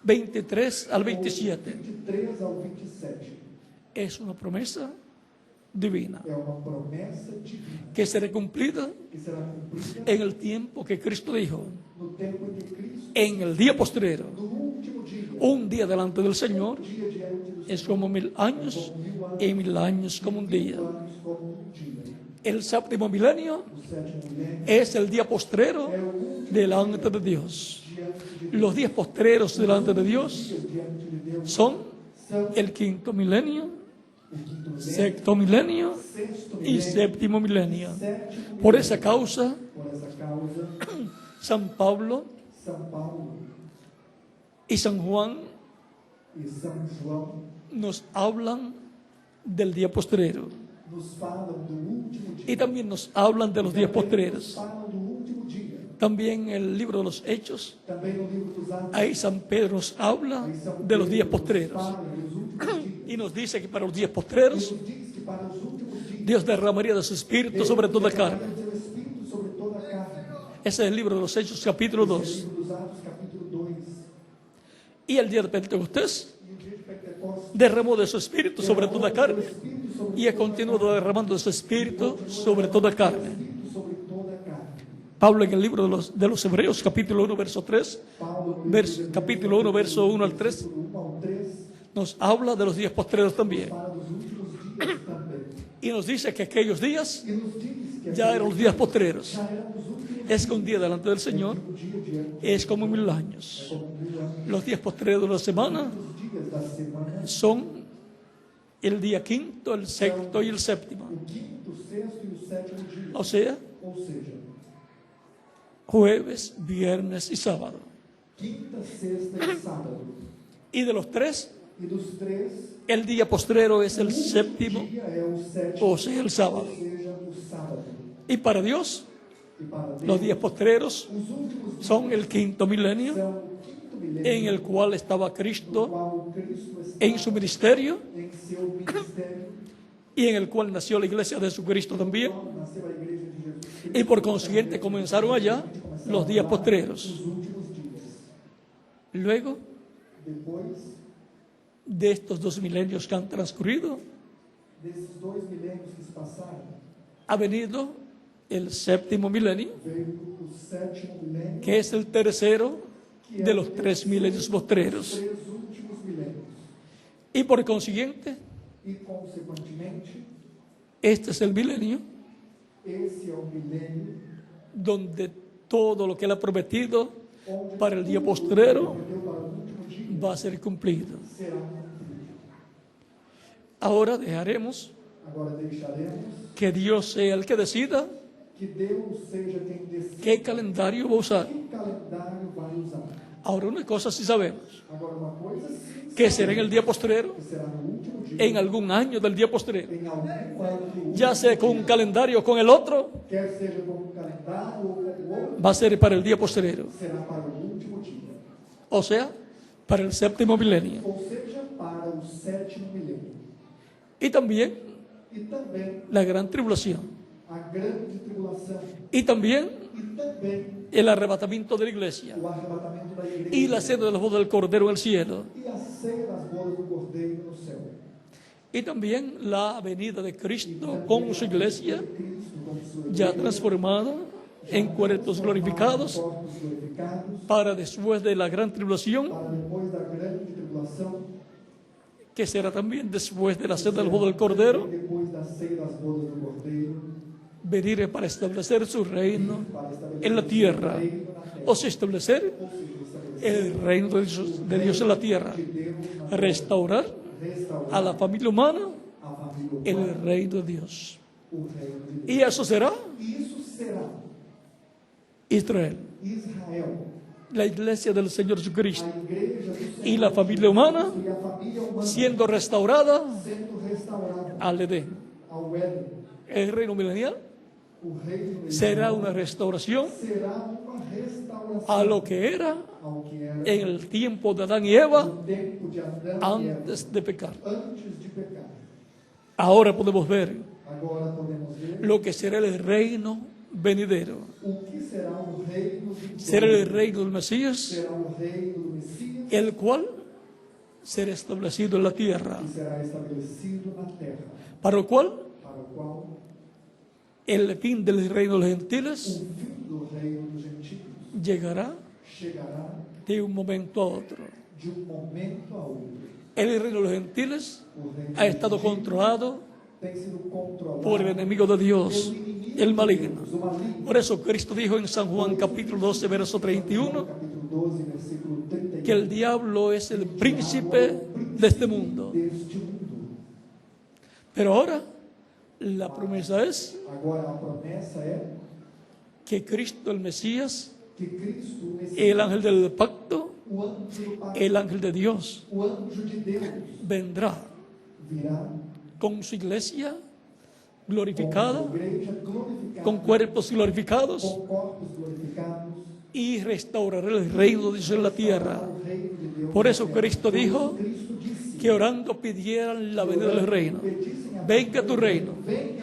23 al 27. 23 ao 27. Es una promesa divina É uma promessa divina que será cumplida que será cumprida en el tiempo que Cristo dijo, no tempo em que Cristo, en el día postrero. no último dia, Un día delante del Señor dia diante do es como 1000 años y 1000 años como un día. anos como dia. El séptimo milenio O sétimo milenio es el día postrero é o último delante de Dios. diante de Los días postreros delante de Dios Deus, diante de Deus, son são el quinto milenio, o quinto milenio, sexto milenio sexto y milenio, séptimo milenio. sétimo Por milenio. esa causa, Por essa causa, San Pablo São Paulo y San Juan e São João nos hablan del día postrero nos falam do último dia. y también nos hablan de los días Nos postreros. falam do último dia. También en el libro de los Hechos, Também no livro dos Atos, ahí San Pedro nos habla aí São de los días Pedro nos postreros fala dos últimos dias. y nos dice que para los días Ele postreros nos diz que para os últimos dias, Dios derramaría de su espíritu sobre toda carne. derramaria do seu Espírito sobre toda a carne. Ese es el libro de los Hechos, capítulo Esse é o 2. livro dos Atos, capítulo 2. Y el día de Pentecostés E o dia de Pentecostes, derramó de su espíritu sobre toda carne Espírito sobre y ha continuado derramando de su espíritu sobre toda carne. Espírito sobre toda a carne. Pablo en el libro de los Hebreos, capítulo 1, verso 3, Paulo, capítulo 1, verso 1 al 3, do 1 ao 3, nos habla de los días postreros también. fala dos últimos dias também. Y nos dice que aquellos días E nos diz que ya eran los días postreros. já eram os últimos Es que un día delante del Señor dia diante, es como 1000 años. como 1000 anos. Los días postreros de la semana Os dias da semana, son el día quinto, el sexto y el séptimo. o quinto, o sexto e o sétimo dia. O sea, Ou seja, jueves, viernes y sábado. quinta, sexta e sábado. Y de los tres, E dos três, el día postrero es el o séptimo, dia é o sétimo, o sea, el sábado. ou seja, o sábado. Y para Dios, E para Deus, los días postreros os últimos dias son el quinto milenio são o quinto milenio, en el cual estaba no Cristo qual Cristo está en su ministerio em seu ministério, y en el cual nació la iglesia de Jesucristo también. quando nasceu a igreja de Jesus Cristo. Y por consiguiente comenzaron allá los días postreros. Os últimos dias. Luego Depois de estos 2 milenios que han transcurrido, desses 2 milênios que se passaram, ha venido el séptimo milenio, veio o 7º milênio, que es el tercero que de é los 3 milenios os postreros. 3 últimos milênios. Y por consiguiente, E, consequentemente, este es el milenio esse é o milênio donde todo lo que él ha prometido onde para el día tudo postrero que prometeu para o último dia va a ser cumplido. será cumprido. Ahora dejaremos Agora deixaremos que Dios sea el que decida que Deus seja quem decida qué calendario va a usar. que calendário vai usar. Ahora una cosa sí sabemos, Agora, uma coisa sim, que será en el día postrero, que será no último dia, en algún año del día postrero, em algum ano, ya sea con un calendario o con el otro, quer seja com um calendário ou com o outro, va a ser para el día postrero, será para o último dia. o sea, para el séptimo milenio. Ou seja, para o 7º milênio. Y también E também la gran tribulación, a grande tribulação. y también E também el arrebatamiento de la iglesia, o arrebatamento da igreja. y la cena de la boda del Cordero en el cielo, E a ceia das bodas do Cordeiro no céu. y también la venida de Cristo con su iglesia, Cristo com sua ya igreja, transformada en cuerpos glorificados, corpos glorificados, para después de la gran tribulación, para depois da grande tribulação, que será también después de la cena de la boda del Cordero, e depois da ceia das bodas do Cordeiro, venir para establecer su reino para estabelecer en la tierra, o reino na terra. o sea, establecer Ou seja, estabelecer el reino de Dios en la tierra, de Deus na terra, restaurar restaurar a la familia humana a família el humana, reino de Dios. o reino de Deus. Y eso será E isso será Israel, Israel, la iglesia del Señor a Jesucristo, igreja do Senhor y la familia humana e a família humana siendo restaurada sendo restaurada al Edén. ao Éden. El reino milenial O reino de será Israel una restauración será uma restauração a lo que era ao que era en el tiempo de Adán y Eva no tempo de Adão e Eva, antes de pecar. antes de pecar. Ahora podemos ver Agora podemos ver lo que será el reino venidero. o que será o reino de Será el reino del Mesías, será o reino do Messias el cual será establecido en la tierra, que será estabelecido na terra, para lo cual para o qual el fin del reino de los gentiles o fim do reino dos gentios llegará chegará de un momento a otro. de um momento a outro. El reino de los gentiles O reino ha estado dos gentios controlado tem sido controlado por el enemigo de Dios, pelo inimigo el de maligno. Deus, o maligno. Por eso Cristo dijo en San Juan capítulo 12, verso 31, Capítulo 12, versículo 31. que el diablo es el príncipe de este mundo. Deste mundo. Pero ahora la promesa es Agora a promessa é que Cristo, el Mesías, que Cristo, o Messias, el ángel del pacto, o anjo do Pai, el ángel de Dios, o anjo de Deus, vendrá virá con su iglesia com glorificada, a igreja glorificada, con cuerpos glorificados, com corpos glorificados, y restaurará el reino de Dios en la tierra. o reino de Deus. Por eso na terra. Cristo dijo Cristo disse que orando pidieran la venida del reino. pedissem a Venga tu reino,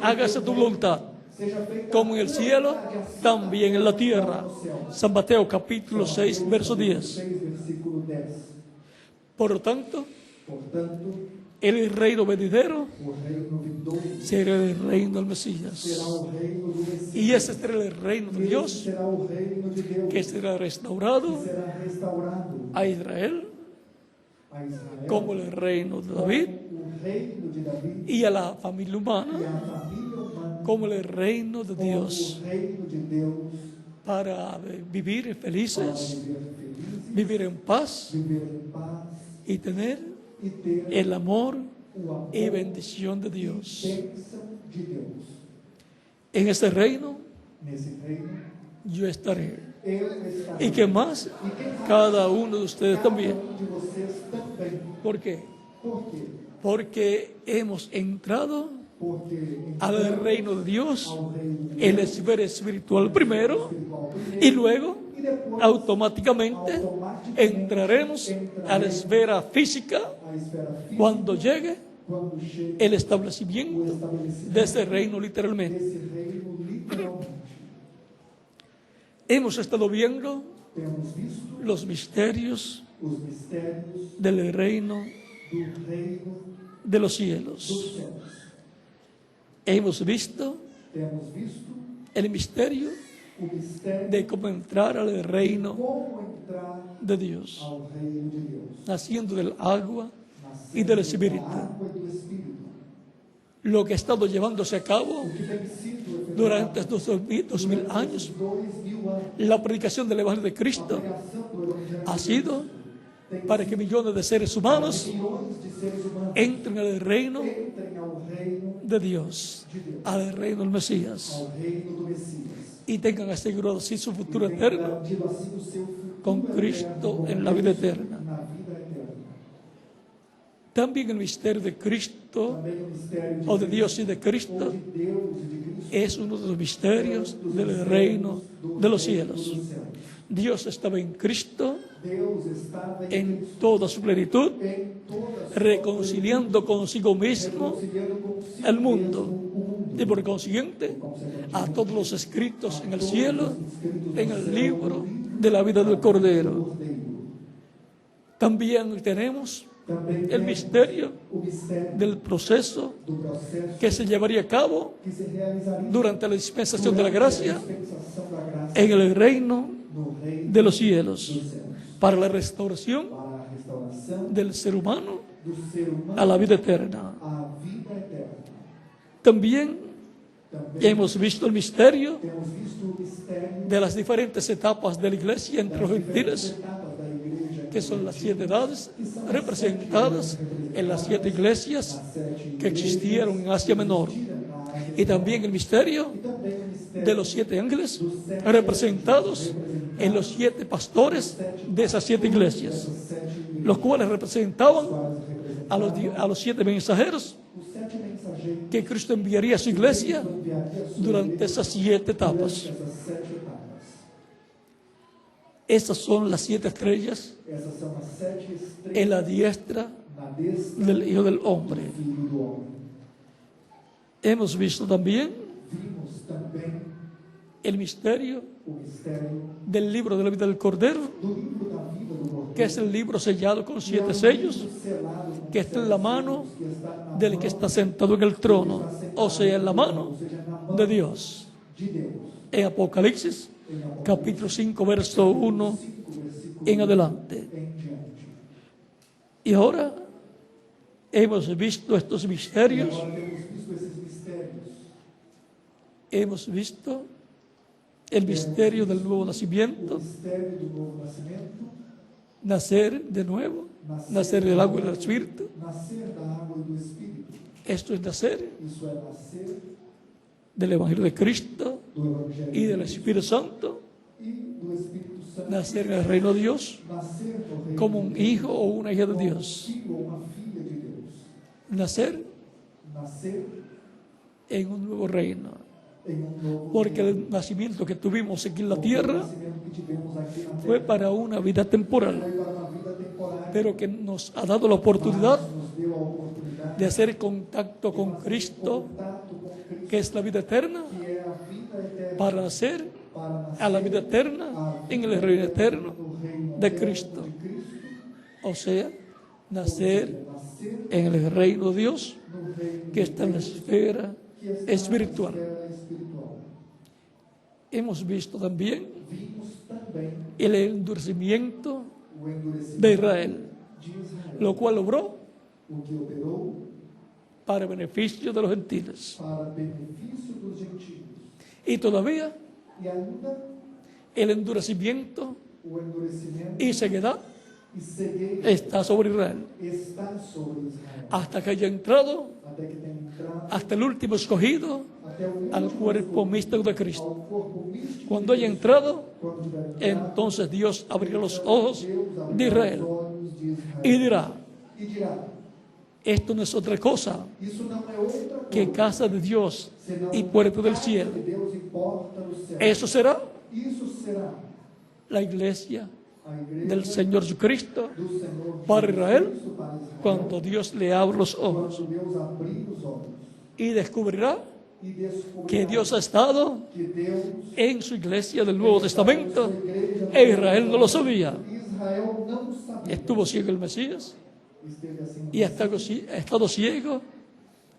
hágase tu voluntad, seja feita como en el cielo, también en la tierra. no céu. San Mateo capítulo 6, verso 10. 6, versículo 10. Por lo tanto, Portanto, el reino venidero o reino vindouro será el reino del será Mesías. o reino do Messias. Y ese será el reino de Esse Dios será o reino de Deus, que será restaurado que será restaurado a Israel a Israel como el reino de David o reino de David y a la familia e humana a família humana como el reino de como Dios, o reino de Deus para vivir para felices, viver felizes, vivir en paz viver em paz y tener e ter el amor o amor y bendición de Dios. bênção de Deus. En ese reino Nesse reino, yo estaré. eu estarei. Y que más, E quem sabe, cada uno de ustedes cada también. um de vocês também. ¿Por qué? Por quê? Porque hemos entrado Porque al reino de Dios, ao reino de el esfera espiritual primero, espiritual y luego e depois automáticamente entraremos a la esfera física a esfera física cuando llegue quando chega el o establecimiento estabelecimento de ese reino literalmente. desse reino literalmente. Hemos estado viendo Temos visto los misterios os mistérios del reino do reino de los dos cielos. céus. hemos visto temos visto el misterio o mistério de cómo entrar al de reino como entrar de Dios, ao reino de Deus, naciendo del agua y nascendo del da Espíritu. água e do Espírito. Lo que ha estado llevándose a cabo O que tem sido durante efetuado estos 2000 años, 2000 anos, la predicación del Evangelio de a Cristo pregação do Evangelho ha de sido Tem para que millones de seres humanos milhões de seres humanos entren al reino entrem ao reino de Dios, al reino del Mesías, ao reino do Messias. y tengan asegurado así su futuro Tem eterno garantido assim o seu futuro con eterno Cristo com en la vida Cristo eterna. na vida eterna. También el misterio de Cristo, Também o mistério de o de Dios y de ou Cristo, de Deus e de Cristo es uno de los misterios del reino de los cielos. Dios estaba en Cristo Deus estava en toda su plenitud, em toda a reconciliando consigo mismo reconciliando consigo el mundo, mesmo o mundo. y por consiguiente a todos los escritos en el cielo, en el libro de la vida del Cordero. También tenemos Também el misterio o mistério del proceso do processo que se llevaría a cabo que se realizaria durante la dispensación de la gracia dispensação da graça en el reino no reino de los cielos, dos céus, para la restauración para a restauração del ser humano do ser humano a la vida eterna. à vida eterna. También Também hemos visto el misterio temos visto o mistério de las diferentes etapas de la iglesia entre los das diferentes gentiles, etapas da igreja, que son las 7 edades representadas en las 7 iglesias as 7 que existieron en Asia Menor, na Ásia, y también el misterio e também o mistério de los 7 ángeles representados en los 7 pastores de esas 7 iglesias, das 7 igrejas, los cuales representaban quais representam a los 7 mensajeros os 7 mensageiros que Cristo enviaría a su iglesia que enviaria a sua durante esas 7 etapas. durante essas 7 etapas. Esas son las 7 estrellas Essas são as 7 estrelas en la diestra na destra del Hijo del Hombre. do Filho do Homem. Hemos visto también Vimos também el misterio o mistério del libro de la vida del Cordero, do livro da vida do Cordeiro, que es el libro sellado con que é 7 um sellos, livro selado com que está en la mano que está na del mão que está sentado en el trono, o sea, en la mano ou seja, na mão de Dios. de Deus. En Apocalipsis, Em Apocalipse capítulo 5, verso 1 5, versículo en adelante. em diante. Y ahora hemos visto estos E misterios, agora temos visto esses mistérios. hemos visto el misterio del nuevo O nacimiento, mistério do novo nascimento, nacer de nuevo, nacer del agua y del Espíritu. nascer da água e do Espírito. Esto es nacer Isso é nascer del Evangelio de Cristo do Evangelho y del Espíritu Santo, e do Espírito Santo. nacer en el reino de Dios Nascer no reino como un de Deus, hijo o una hija de como Dios, filho ou uma filha de Deus. nacer Nascer en un nuevo reino, em novo porque reino. el nacimiento que tuvimos aquí en la Porque o tierra nascimento que tivemos aqui na fue terra para una vida temporal, foi para uma vida temporária, pero que nos ha dado la oportunidad mas nos deu a oportunidade de hacer contacto con Cristo, contato com Cristo, que es la vida eterna, que é a vida eterna, para nacer para nascer a la vida eterna en el reino eterno no reino de eterno Cristo, de Cristo, o sea, nacer nascer en el reino de Dios no reino que está en la esfera que está espiritual. na esfera espiritual. Hemos visto también Vimos também el endurecimiento o endurecimento de Israel, de Israel, lo cual obró o que operou para beneficio de los gentiles. para benefício dos gentios. Y todavía E ainda el endurecimiento o endurecimento y ceguedad e cegueira está sobre Israel, está sobre Israel, hasta que haya entrado até que tenha entrado hasta el último escogido até o al último cuerpo místico de Cristo. ao corpo místico. Cuando haya entrado, Quando tiver entrado, entonces Dios abrirá los ojos Deus abrirá de Israel os olhos de Israel y dirá, e dirá: esto no es otra cosa isso não é outra que coisa casa de Dios senão y puerta del casa cielo. de Deus e porta do céu. Eso será Isso será la iglesia a igreja del Señor Jesucristo do Senhor para Israel Jesus Cristo para Israel, cuando Dios le abra los ojos quando Deus abrir os olhos y descubrirá e descobrirá que Dios ha estado que Deus en su iglesia del Nuevo está em Testamento sua igreja e Israel no lo sabía. Israel não sabia. Estuvo ciego el Mesías Esteve assim y ha estado ciego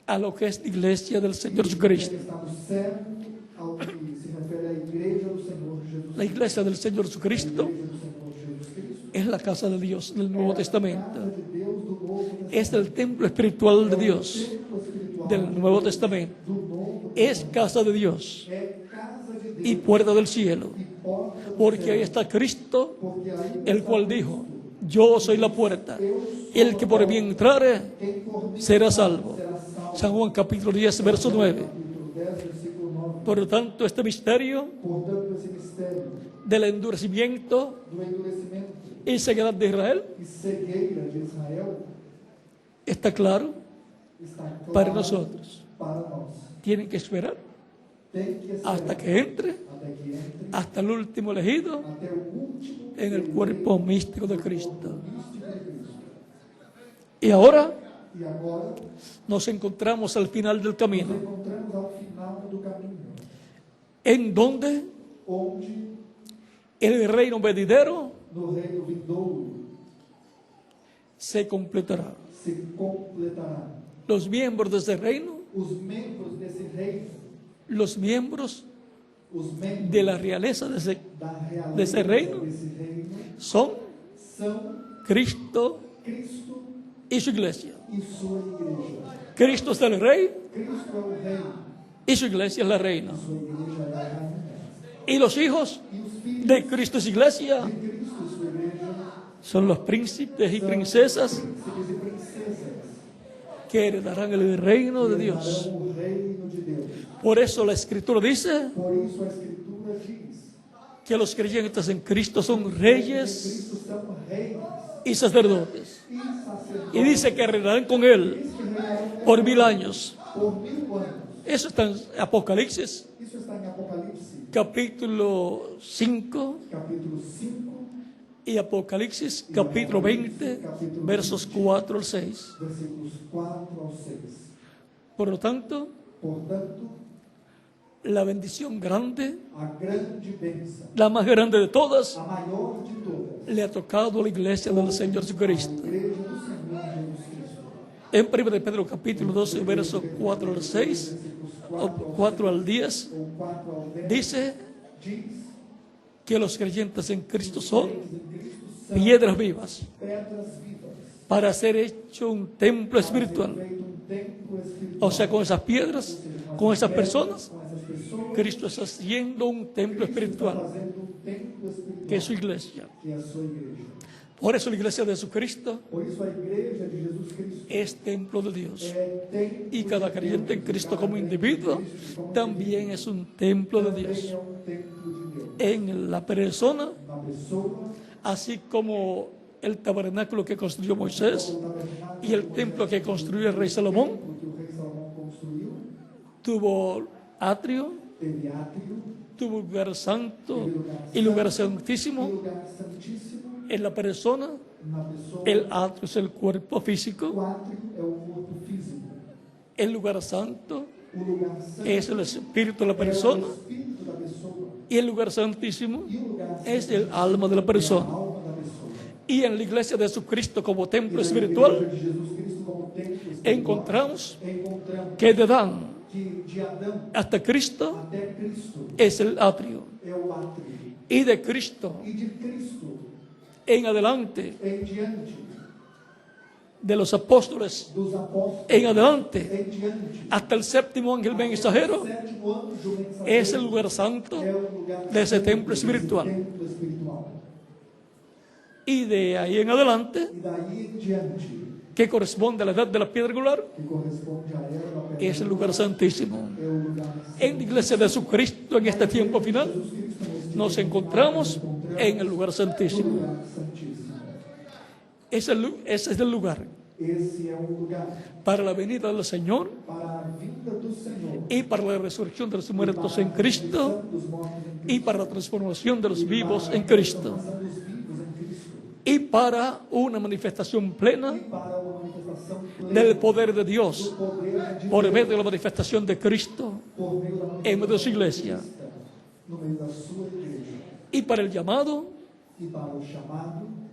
a lo que es la iglesia del Señor Jesucristo. Ele está no cerne ao que se refere à igreja do Senhor Jesus. La iglesia del Señor A Jesucristo igreja do Senhor Jesus Cristo es la casa de Dios del Nuevo casa Testamento. de Deus do Novo Testamento. Es el templo espiritual de Dios Templo espiritual del Nuevo Testamento. do Novo Es casa de Dios é casa de Deus y puerta del cielo. e porta do Porque céu. ahí está Cristo, Porque aí el está cual dijo: yo soy la puerta. Eu sou El que por mí entrare quem por mim será salvo. será salvo. San Juan capítulo 10, verso 9. Capítulo 10, versículo 9. Por lo tanto, este misterio Portanto, esse mistério del endurecimiento do endurecimento y ceguedad de Israel e cegueira de Israel está claro está claro para nosotros. para nós. Tienen que esperar Tem que esperar hasta que entre, até que entre hasta el último elegido até o último en el cuerpo místico de Cristo. místico de Cristo. Y ahora E agora nos encontramos al final del nos camino, encontramos ao final do caminho, en donde onde el reino venidero no reino vindouro se completará. se completará. Los miembros de ese reino, Os membros desse reino, los miembros os membros de la realeza de ese, da realeza de ese reino desse reino son são Cristo Cristo y su iglesia. e sua igreja. Cristo es el rey Cristo é o rei, y su iglesia es la reina. sua igreja é a rainha. Y los hijos E os filhos de Cristo y su iglesia de Cristo e sua igreja son los príncipes y princesas príncipes e princesas que heredarán el reino de Dios. herdarão o reino de Deus. Por eso la Escritura dice Por isso a Escritura diz que los creyentes en Cristo son que reyes Cristo são reis y sacerdotes. e sacerdotes Y dice que reinarán con Él que reinarão por 1000 años. por 1000 anos. Eso está en Apocalipsis Isso está em Apocalipse, capítulo 5 capítulo 5, y Apocalipsis capítulo 20, versos 4 al 6. versículos 4 ao 6. Por lo tanto, Portanto, la bendición grande, a grande bênção, la más grande de todas, a maior de todas, le ha tocado a la iglesia del Señor Jesucristo. a igreja do Senhor Jesus Cristo. En 1 de Pedro capítulo 12, versos 4 al 6, o 4 al 10, Ou 4 ao 10, dice diz que los creyentes en Cristo son em Cristo são piedras vivas pedras vivas, para ser hecho un templo espiritual. feito templo espiritual. O sea, con esas piedras, con esas personas, Com essas pessoas, Cristo está haciendo un templo espiritual, fazendo templo espiritual, que es su iglesia. que é a sua igreja. Por eso la iglesia de Jesucristo Por isso a igreja de Jesus Cristo es templo de Dios. é templo Y cada creyente en Cristo como individuo también es un templo de também Dios. é um templo de Deus. En la persona, Na pessoa, así como el tabernáculo que construyó Moisés o tabernáculo y el templo que construyó el rey Salomón, que o rei Salomão construiu, tuvo atrio, teve átrio, tuvo lugar santo y e lugar santísimo. lugar santíssimo. En la persona, Na pessoa, el atrio es el cuerpo físico, o átrio é o corpo físico. el lugar santo O lugar santo es el espíritu de la é persona o espírito da pessoa. y el lugar santísimo E o lugar santo es el alma de la é a persona. alma da pessoa. Y en la iglesia de Jesucristo como templo E na espiritual igreja de Jesus Cristo como templo espiritual, encontramos encontramos que de Adán que de Adão hasta Cristo até Cristo es el atrio é o átrio. y de Cristo E de Cristo en adelante, em diante de los apóstoles dos apóstolos, en adelante, em diante hasta el séptimo ángel mensajero, sétimo anjo mensageiro, es el lugar santo é o lugar de ese santo templo desse espiritual. templo espiritual. Y de ahí en adelante, E daí em diante, que corresponde a la edad de la piedra angular, que corresponde a ela da pedra, es el lugar santísimo. é o lugar En la iglesia de Jesucristo en este tiempo final, Jesus Cristo neste nos encontramos en el lugar no santísimo. lugar santíssimo. Ese es el lugar Esse é um lugar para la venida del Señor para a vinda do Senhor, y para la resurrección de los muertos en Cristo dos mortos em y para la transformación de los vivos en Cristo transformação dos vivos em Cristo, y para una manifestación plena e para uma manifestação plena del poder de Dios do poder de por Deus medio de la manifestación de Cristo por meio da en medio de su iglesia manifestação no meio da sua igreja, y para el llamado e para o chamado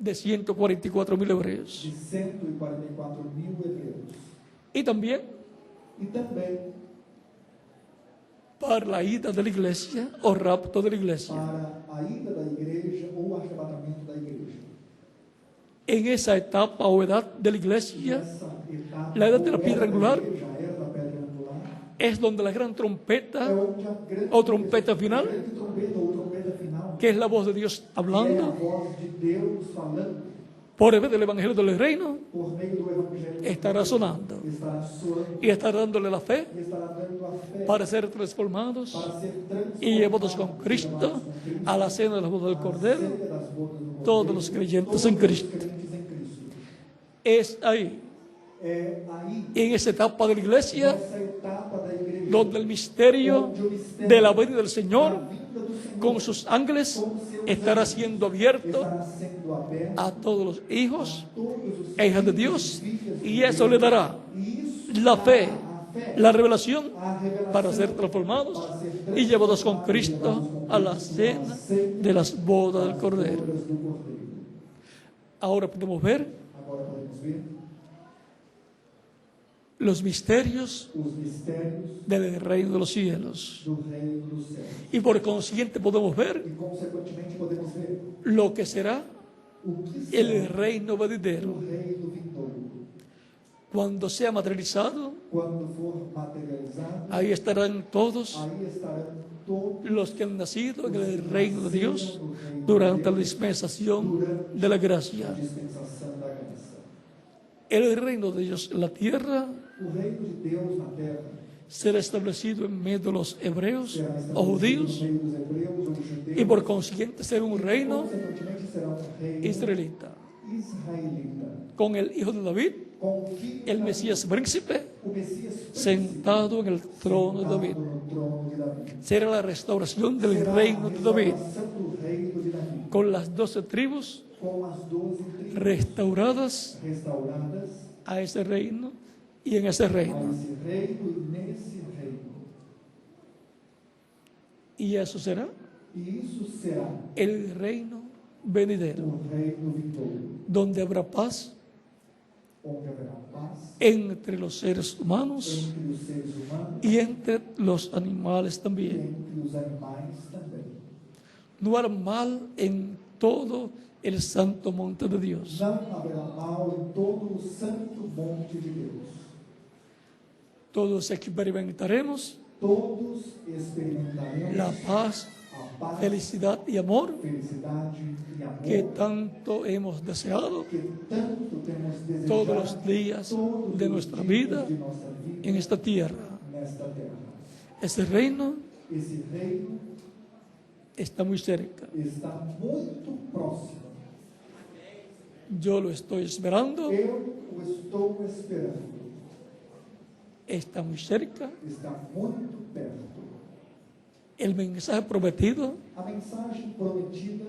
de 144.000 hebreos. de 144.000 hebreus. Y también e também para la ida de la iglesia o rapto de la iglesia. para a ida da igreja ou arrebatamento da igreja. En esa etapa o edad de la iglesia, Essa etapa, la edad de la ou piedra era da angular, igreja, a era da pedra angular, es donde la gran trompeta é onde a grande o trompeta final, grande trombeta ou trombeta final, que es la voz de Dios que é a hablando voz de Deus falando por medio del evangelio del reino, por meio do evangelho, estará sonando estará soando y estará dándole la fe e estará dando a fé para ser transformados para ser transformados y llevados con Cristo a la cena de la boda del Cordero, ceia das bodas do Cordeiro, todos los creyentes en todos os Cristo. crentes em Cristo. Es ahí, É aí, en esa etapa de la iglesia, nessa etapa da igreja, donde el misterio de la venida del Señor a vinda do Senhor con sus ángeles estará siendo abierto estará sendo aberto a todos los hijos a todos os e hijas de Dios, y eso le dará e isso la fe, a fé, la revelación a revelação para ser transformados y llevados con Cristo a la cena de las bodas del Cordero. bodas do Cordeiro. Ahora podemos ver Agora podemos ver los misterios os mistérios del reino de los cielos, do reino dos céus. y por consiguiente podemos ver E consequentemente podemos ver lo que será o que el será reino venidero o reino vindouro. cuando sea materializado. Quando for materializado, Ahí estarán todos aí estarão todos los que han nacido en el reino de Dios durante la dispensación de la a gracia. dispensação da graça. El reino de Dios en la tierra O reino de Deus na terra será establecido en medio de los hebreos será o estabelecido judíos, no meio dos hebreus ou judeus, y por consiguiente será un reino consequentemente será um reino israelita, israelita, con el hijo de David, com o filho el de Mesías príncipe, Davi, o Messias príncipe, sentado en el trono de sentado David. no trono de Davi. Será la restauración del Será reino a de David, restauração do reino de Davi, con las 12 tribus com as 12 tribos restauradas restauradas a ese reino y en ese a reino. esse reino e nesse reino. Y eso será E isso será el reino venidero, o reino vindouro, donde habrá paz onde haverá paz entre los seres humanos entre os seres humanos y entre los animales e también. entre os animais também. No hará mal en todo el santo monte de Dios. Não haverá mal em todo o santo monte de Deus. Todos experimentaremos Todos experimentaremos la paz, a paz, felicidad y amor felicidade e amor que tanto hemos deseado que tanto temos desejado todos los días todos de os nuestra dias vida de nossa vida en esta tierra. nesta terra. Ese reino Esse reino está muy cerca. está muito próximo. Yo lo estoy esperando. Eu o estou esperando. Está muy cerca. Está muito perto. El mensaje prometido, A mensagem prometida,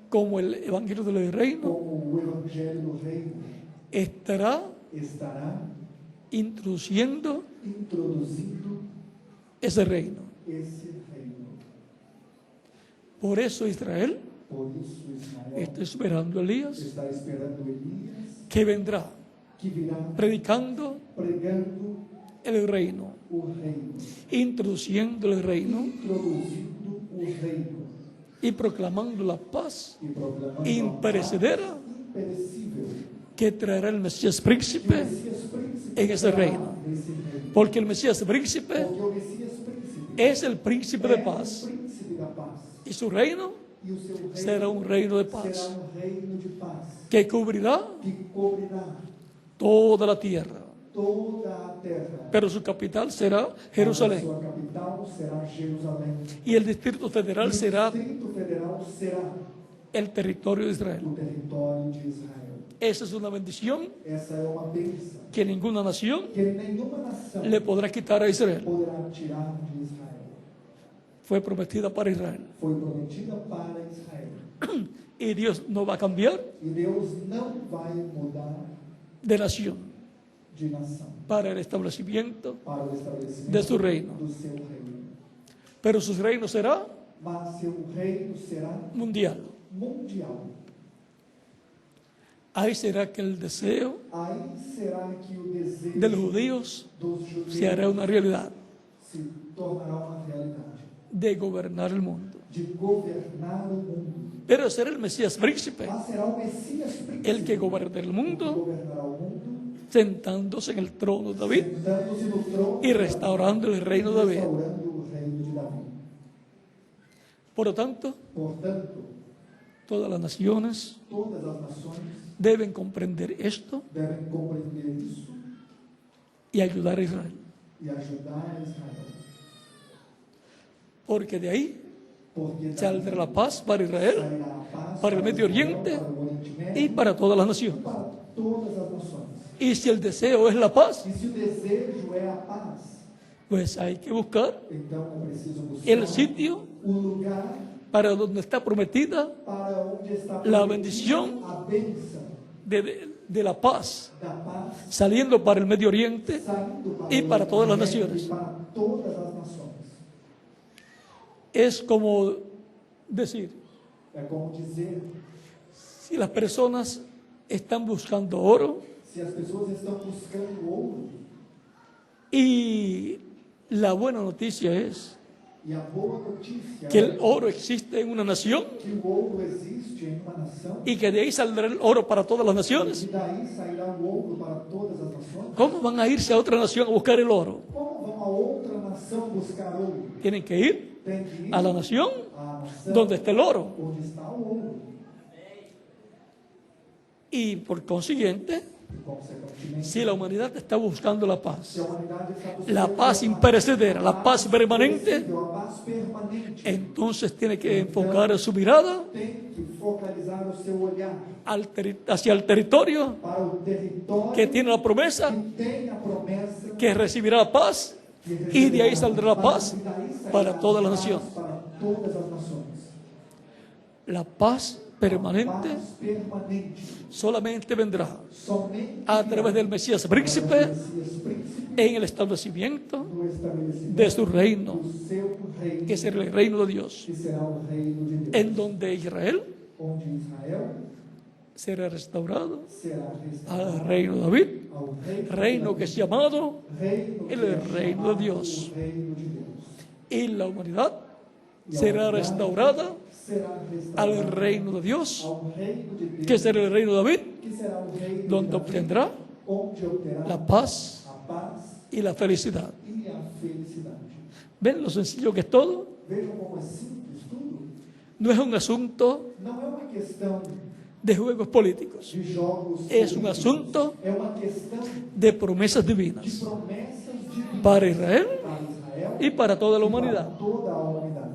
como el evangelio del reino, como o evangelho do reino, estará estará introduciendo introduzindo ese reino. esse reino. Por eso Israel Por isso Israel está esperando a Elías, está esperando Elias, que vendrá que virá predicando pregando el reino, o reino, introduciendo el reino introduzindo o reino y proclamando la paz e proclamando imperecedera a paz imperecível que traerá el Mesías que o príncipe Messias príncipe en ese trará reino. nesse reino. Porque el Mesías príncipe Porque o Messias príncipe es el príncipe de é paz, o príncipe da paz. y su reino E o seu reino será un reino de será paz um reino de paz que cubrirá que cobrirá toda la tierra, toda a terra. pero su capital será A Jerusalén, sua capital será Jerusalém. y el Distrito Federal E o será Distrito Federal será el territorio de Israel. o território de Israel. Esa es una bendición Essa é uma bênção que ninguna nación que nenhuma nação le podrá quitar a Israel. poderá tirar de Israel. Fue prometida para Israel. Foi prometida para Israel. Y Dios no va a cambiar E Deus não vai mudar de nación de nação para el establecimiento, para o estabelecimento de su reino. do seu reino. pero su reino será Mas seu reino será mundial. mundial. Ahí será que el deseo aí será que o desejo de los judíos dos judeus se hará una realidad se tornará uma realidade, de gobernar el mundo. de governar o mundo. Pero será el Mesías príncipe Mas será o Messias príncipe el que goberne el que mundo, governará o mundo, sentándose en el trono de David sentando-se no trono y restaurando el reino de David. restaurando o reino de Davi. Por lo tanto, Portanto, todas las naciones todas as nações deben comprender esto devem compreender isso y ayudar a Israel. e ajudar a Israel. Porque de ahí Porque saldrá la paz para Israel, sairá a paz para el Medio Israel, Oriente para o Oriente Médio y para todas las naciones. para todas as nações. Y si el deseo es la paz, E se o desejo é a paz, pues hay que buscar então é preciso buscar el sitio lugar para donde está prometida para onde está la prometida bendición a bênção de la paz, da paz, saliendo para el Medio Oriente saindo para y o para todas las Oriente Médio naciones. e para todas as nações. Es como decir, É como dizer, si las personas están buscando oro se as pessoas estão buscando ouro, y la buena noticia es e a boa notícia que é el oro existe en una nación que o ouro existe em uma nação, y que de ahí saldrá el oro para todas las naciones, e daí sairá o ouro para todas as nações. ¿cómo van a irse a otra nación a buscar el oro? Como vão a outra nação buscar ouro? Tienen que ir Tem que ir a la nación à nação donde está el oro. onde está o ouro. Y por consiguiente, E, consequentemente, si la humanidad está buscando la paz, se a humanidade está buscando la paz imperecedera, la paz permanente, a paz permanente, entonces tiene que enfocar su mirada tem que focalizar o seu olhar hacia el territorio para o território que tiene la promesa que tem a promessa que recibirá la paz y de ahí saldrá la paz e daí sairá para a todas las paz naciones. para todas as nações. La paz permanente Paz permanente solamente vendrá somente a través del Mesías príncipe Messias príncipe en el establecimiento no estabelecimento de su reino, do seu reino, que será el reino de Dios, que será o reino de Deus, en donde Israel onde Israel será restaurado será al restaurado reino de David, ao reino, reino que es llamado reino el que é reino de chamado Dios. o reino de Deus. y la humanidad E a será humanidade restaurada será al restaurada reino de Dios, ao reino de Deus, que será el reino de David, que será o reino donde de Davi, obtendrá onde obterá la paz a paz y la felicidad. e a felicidade. ¿Ven lo sencillo que es todo? Vejam como é simples tudo. No es un asunto Não é uma questão de juegos políticos, de jogos es un políticos. asunto É uma questão de promesas de divinas promessas divinas para Israel para Israel y para toda la e para humanidad. toda a humanidade.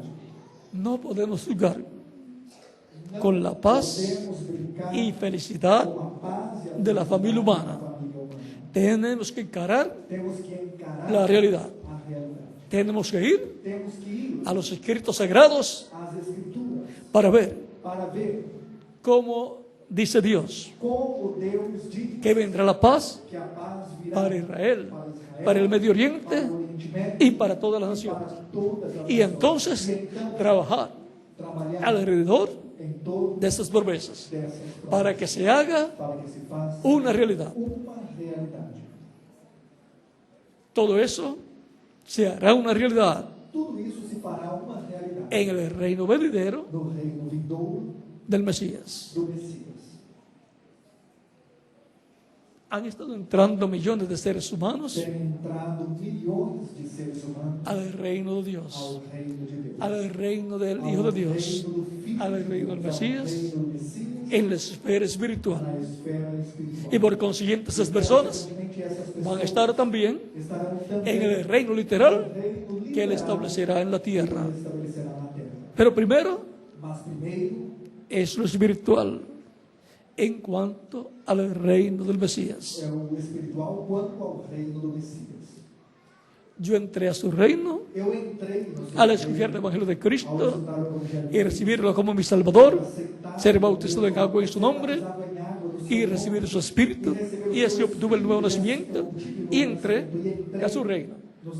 No podemos jugar Não con la paz podemos brincar y felicidad com a paz e a de la familia humana. da família humana. Tenemos que encarar Temos que encarar la realidad. a realidade. Tenemos que ir Temos que ir a los escritos sagrados às escrituras para ver para ver cómo dice Dios como Deus diz que vendrá la paz que a paz virá para Israel, para para el Medio Oriente para o Oriente Médio y para todas las para naciones. todas as Y nações. entonces E então trabajar trabalhar alrededor em torno de esas promesas dessas para que se haga para que se faça una realidad. uma realidade. Todo eso se hará una realidad Tudo isso se fará uma realidade en el reino venidero no reino vindouro del Mesías. do Messias. Han estado entrando millones de seres humanos Tem entrado milhões de seres humanos al reino de Dios, ao reino de Deus. al reino del Ao Hijo de Dios, reino do Filho al de reino del Deus, ao Mesías, reino do Messias, en la esfera espiritual. na esfera espiritual. Y por consiguiente esas personas Consequentemente, essas van a pessoas estar también estarão também en el reino literal no reino que Él literal establecerá en la que tierra. Ele estabelecerá na terra. Pero primero Mas primeiro es lo espiritual en cuanto al reino del Mesías. é o espiritual quanto ao reino do Messias. Yo entré a su reino Eu entrei no seu al reino, escuchar el Evangelio de ao Cristo escutar o Evangelho y recibirlo como mi Salvador, aceitar ser bautizado en agua en su nombre batizado em água no seu y nome, recibir su Espíritu, y así obtuve el nuevo nacimiento y entré a su reino.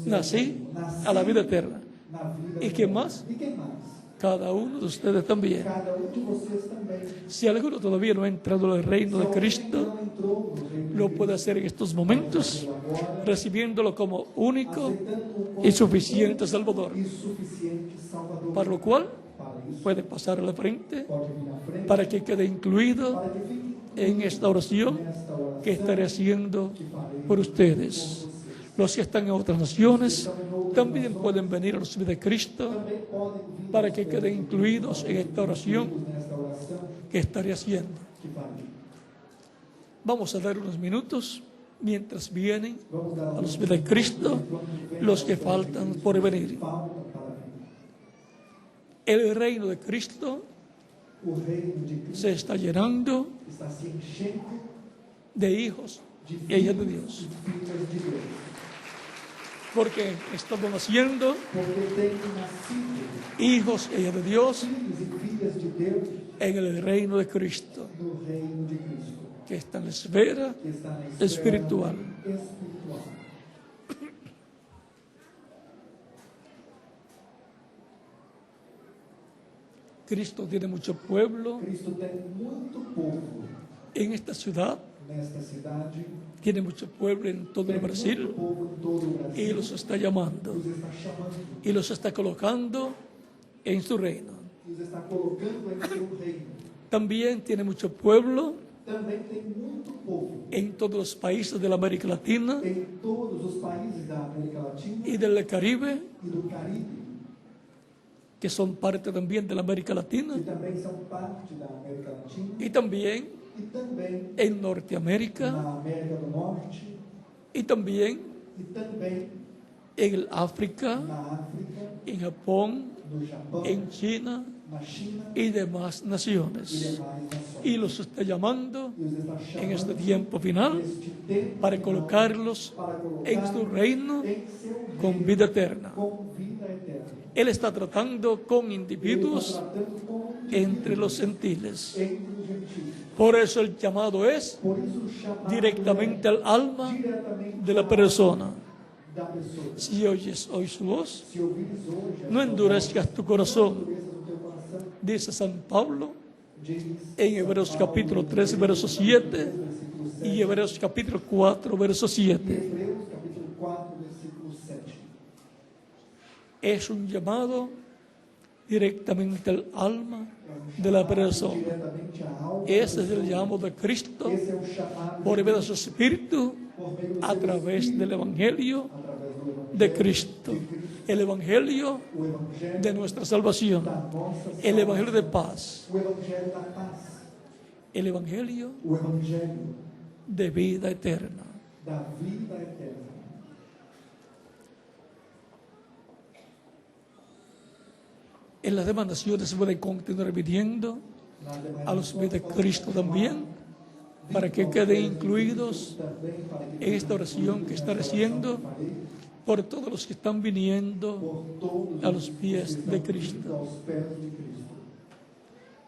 Nací a la vida eterna. na vida ¿Y qué más? E quem mais? Cada uno de ustedes también. Cada um de vocês também. Si alguno todavía no ha entrado al reino de Cristo, lo puede hacer en estos momentos, recibiéndolo como único y suficiente Salvador. Para lo cual puede pasar a la frente para que quede incluido en esta oración que estaré haciendo por ustedes. Los que están en otras naciones también pueden venir a los pies de Cristo para que queden incluidos en esta oración que estaré haciendo. Vamos a dar unos minutos mientras vienen a los pies de Cristo los que faltan por venir. El reino de Cristo se está llenando de hijos y hijas de Dios. Porque estamos naciendo hijos y hijas de Dios en el reino de Cristo, que está en la esfera espiritual. Cristo tiene mucho pueblo en esta ciudad. Tiene mucho pueblo en todo el Brasil y los está llamando y los está colocando en su reino. También tiene mucho pueblo en todos los países de la América Latina y del Caribe, que son parte también de la América Latina, y también en Norteamérica, y también en el África, en Japón, en China y demás naciones. Y los está llamando en este tiempo final para colocarlos en su reino con vida eterna. Él está tratando con individuos entre los gentiles. Por eso el llamado es directamente al alma de la persona. Si oyes hoy su voz, no endurezcas tu corazón, dice San Pablo en Hebreos capítulo 3, verso 7 y Hebreos capítulo 4, verso 7. Es un llamado directamente al alma de la persona. Ese es el llamado de Cristo por medio de su Espíritu a través del Evangelio de Cristo. El Evangelio de nuestra salvación. El Evangelio de paz. El Evangelio de vida eterna. En las demás naciones se pueden continuar viviendo a los pies de Cristo también, para que queden incluidos en esta oración que está haciendo por todos los que están viniendo a los pies de Cristo.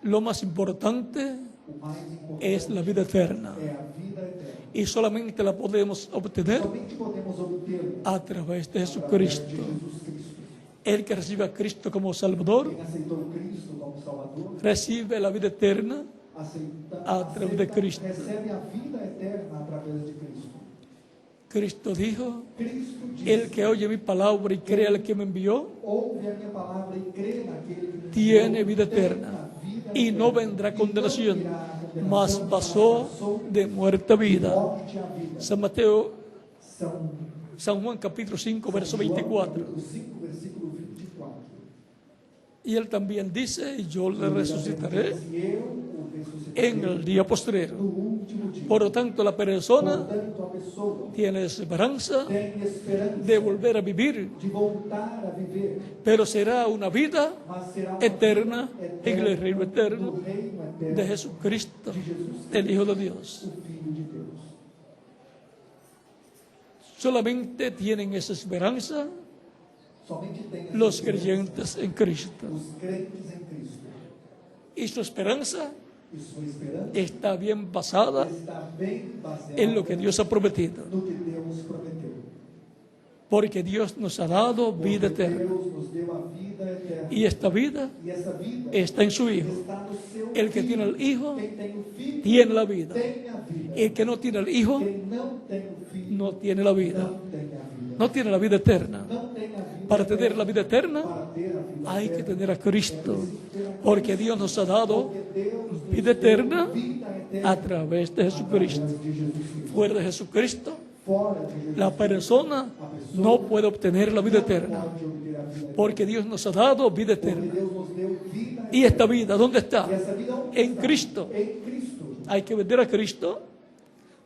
Lo más importante es la vida eterna, y solamente la podemos obtener a través de Jesucristo. El que recibe a Cristo como Salvador recibe la vida eterna a través de Cristo. Cristo dijo: el que oye mi palabra y cree al que me envió, tiene vida eterna y no vendrá condenación, mas pasó de muerte a vida. San Juan capítulo 5, verso 24. Y él también dice: y yo le resucitaré en el día postrero. Por lo tanto, la persona tiene esperanza de volver a vivir, pero será una vida eterna en el reino eterno de Jesucristo, el Hijo de Dios. Solamente tienen esa esperanza los creyentes en Cristo. Y su esperanza está bien basada en lo que Dios ha prometido. Porque Dios nos ha dado vida eterna. Y esta vida E essa vida está en su Hijo. está no seu El que tiene Filho. el Hijo Quem tem o Filho tiene la vida. tem a vida. El que no tiene el Hijo Quem não tem o Filho no tiene la vida. não tem a vida. No tiene la vida eterna. Não tem a vida. Para tener la vida eterna Para ter a vida hay que eterna, tener a Cristo. Porque Dios nos ha dado vida eterna vida eterna a través de Jesucristo. através de Jesus Cristo. Fuera de Jesucristo, Fora de Jesus la persona no puede obtener la vida eterna. pode obter a vida eterna. Porque Dios nos ha dado vida eterna. Deus nos deu vida Y esta vida, ¿dónde está? e essa vida onde En está? Cristo. Em Cristo. Hay que vender a Cristo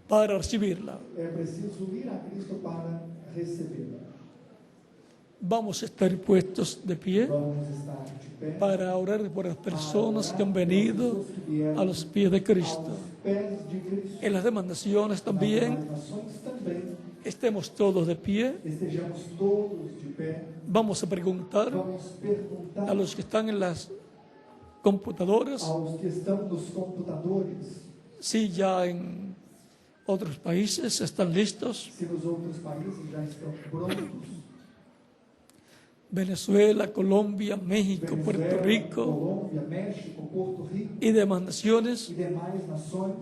para recibirla. É preciso ir a Cristo para recebê-la. Vamos a estar puestos de pie Vamos estar de pé para orar por las personas que han venido a los pies de Cristo. aos pés de Cristo. En las demandaciones también Nas nações também estemos todos de pie. estejamos todos de pé. Vamos a preguntar Vamos perguntar a los que están en las computadoras aos que estão nos computadores si ya en otros países están listos. se nos outros países já estão prontos. Venezuela, Colombia, México, Puerto Venezuela, Rico Colômbia, México, Porto Rico y demandaciones. e demais nações.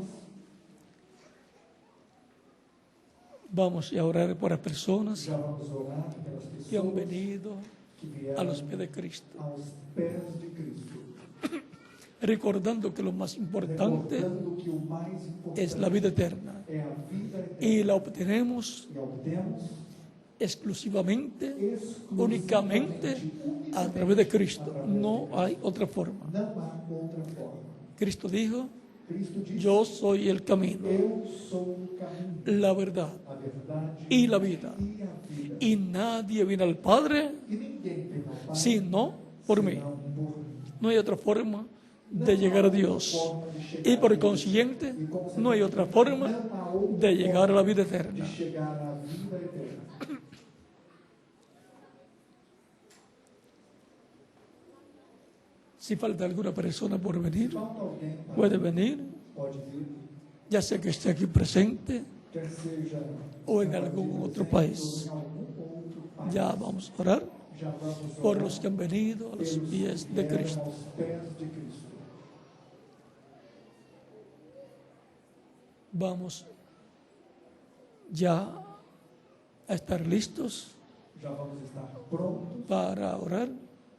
Vamos a orar por las personas Já vamos orar pelas que han pessoas venido que a vieram los pies de Cristo, aos pés de Cristo. recordando que lo más importante Recordando que o mais importante es la vida eterna é a vida eterna. y la obtenemos E obtemos exclusivamente, exclusivamente, únicamente a través de Cristo. No hay otra forma. não há outra forma. Cristo dijo, Cristo diz: yo soy el camino, Eu sou o caminho, la verdad a verdade y la vida. e a vida. Y nadie viene al Padre E ninguém vem ao Pai sino por mí. senão por mim. No hay otra forma de llegar a Dios. Y por consiguiente, no hay otra forma Não há outra de llegar a la vida de eterna. chegar à vida eterna. Si falta alguna persona por venir, Falta alguém para puede venir, pode vir, ya sea que esté aquí presente quer seja o en algún otro país. em algum outro país. Ya vamos a orar Já vamos por orar los que han venido a los pelos pies que de vieram Cristo. aos pés de Cristo. Vamos ya a estar listos Já vamos estar prontos para orar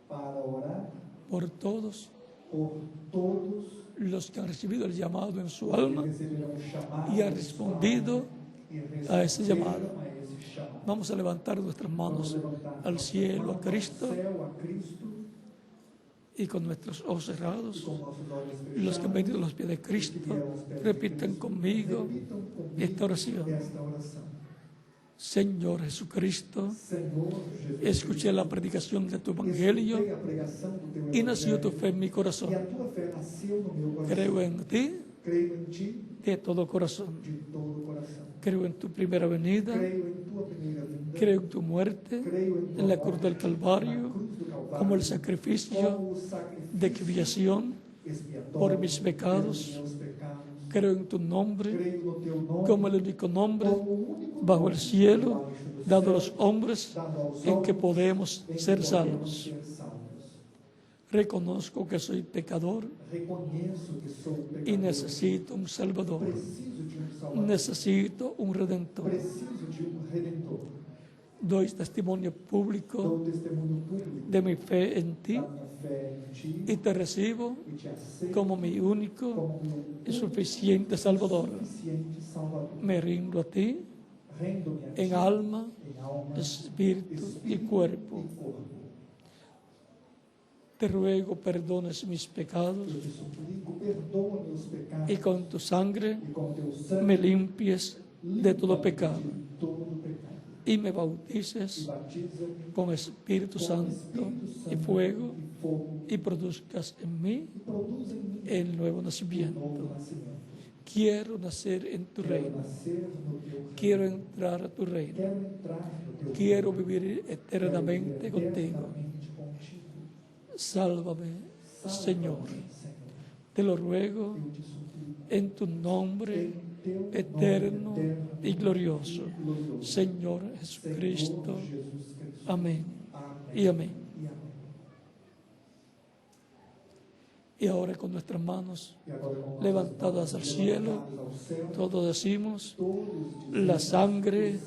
para orar por todos por todos los que han recibido el llamado en su que alma receberão o chamado y han de sua respondido alma e a esse responderam chamado. a esse chamado. Vamos a levantar nuestras Vamos manos levantar al nossas cielo, a mãos Cristo, ao céu, a Cristo, y con nuestros ojos cerrados, com nossos olhos los que han fechados, venido a los pies de Cristo, repitan conmigo repitam comigo esta oración. esta oração. Señor Jesucristo, Senhor Jesus, escuché la predicación de tu evangelio escutei a pregação do teu y nació tu evangelho, fe en mi e corazón. a tua fé nasceu no meu coração. Creo en ti Creio em ti de todo corazón. de todo o coração. Creo en tu primera venida, Creio em tua primeira vinda. creo en tu muerte Creio em tua en la morte cruz del na Calvario cruz do Calvário, como el sacrificio como o sacrifício de expiación expiatório por mis pecados. pelos meus pecados. Creo en tu nombre Creio no teu nome como el único nombre como o único bajo el nome cielo debaixo do dado a céu, los hombres dado aos en que homens, podemos em que ser podemos salvos. ser salvos. Reconozco que soy pecador Reconheço que sou pecador. y necesito un Salvador. Preciso de um Salvador. Necesito un Redentor. Preciso de um Redentor. Doy testimonio público Dou testemunho público de mi fe en ti da minha fé em ti y te recibo e te aceito como mi único como meu y suficiente Salvador. suficiente Salvador. Me rindo a ti Rendo-me a ti en alma, em alma, espíritu y cuerpo. e corpo. Te ruego perdones mis pecados Eu te suplico, perdoa meus pecados y con tu sangre e com teu sangue me limpies de todo pecado de todo pecado. y me E bautices batiza-me con Espíritu com Santo Espírito y Santo fuego e fogo y produzcas en mí e produz em mim el nuevo um nacimiento. novo nascimento. Quiero nacer en tu Quero reino. nascer no teu reino. Quiero entrar a tu reino. Quero entrar no teu Quiero reino. vivir Quero eternamente viver contigo. eternamente contigo. Sálvame, Señor. Sálvame, Senhor. Te lo ruego Eu te suplico en tu nombre em teu eterno nome eterno y glorioso, e glorioso. Señor Jesucristo. Senhor Jesus Cristo. Amén Amém. y amén. E amém. Y ahora con nuestras manos E agora com nossas levantadas al mãos cielo, levantadas ao céu, todos decimos, todos dizemos, la sangre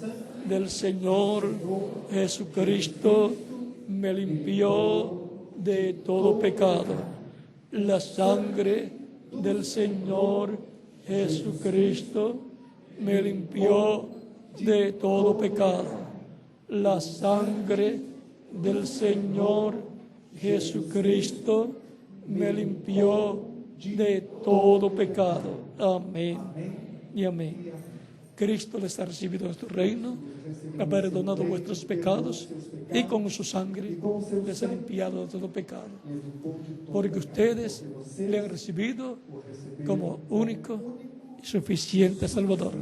del Señor Jesucristo me limpió de todo pecado. La sangre del Señor Jesucristo me limpió de todo pecado. La sangre del Señor Jesucristo me limpió de todo pecado. Amén y amén. Cristo les ha recibido en su reino, ha perdonado vuestros pecados y con su sangre les ha limpiado de todo pecado. Porque ustedes le han recibido como único y suficiente Salvador.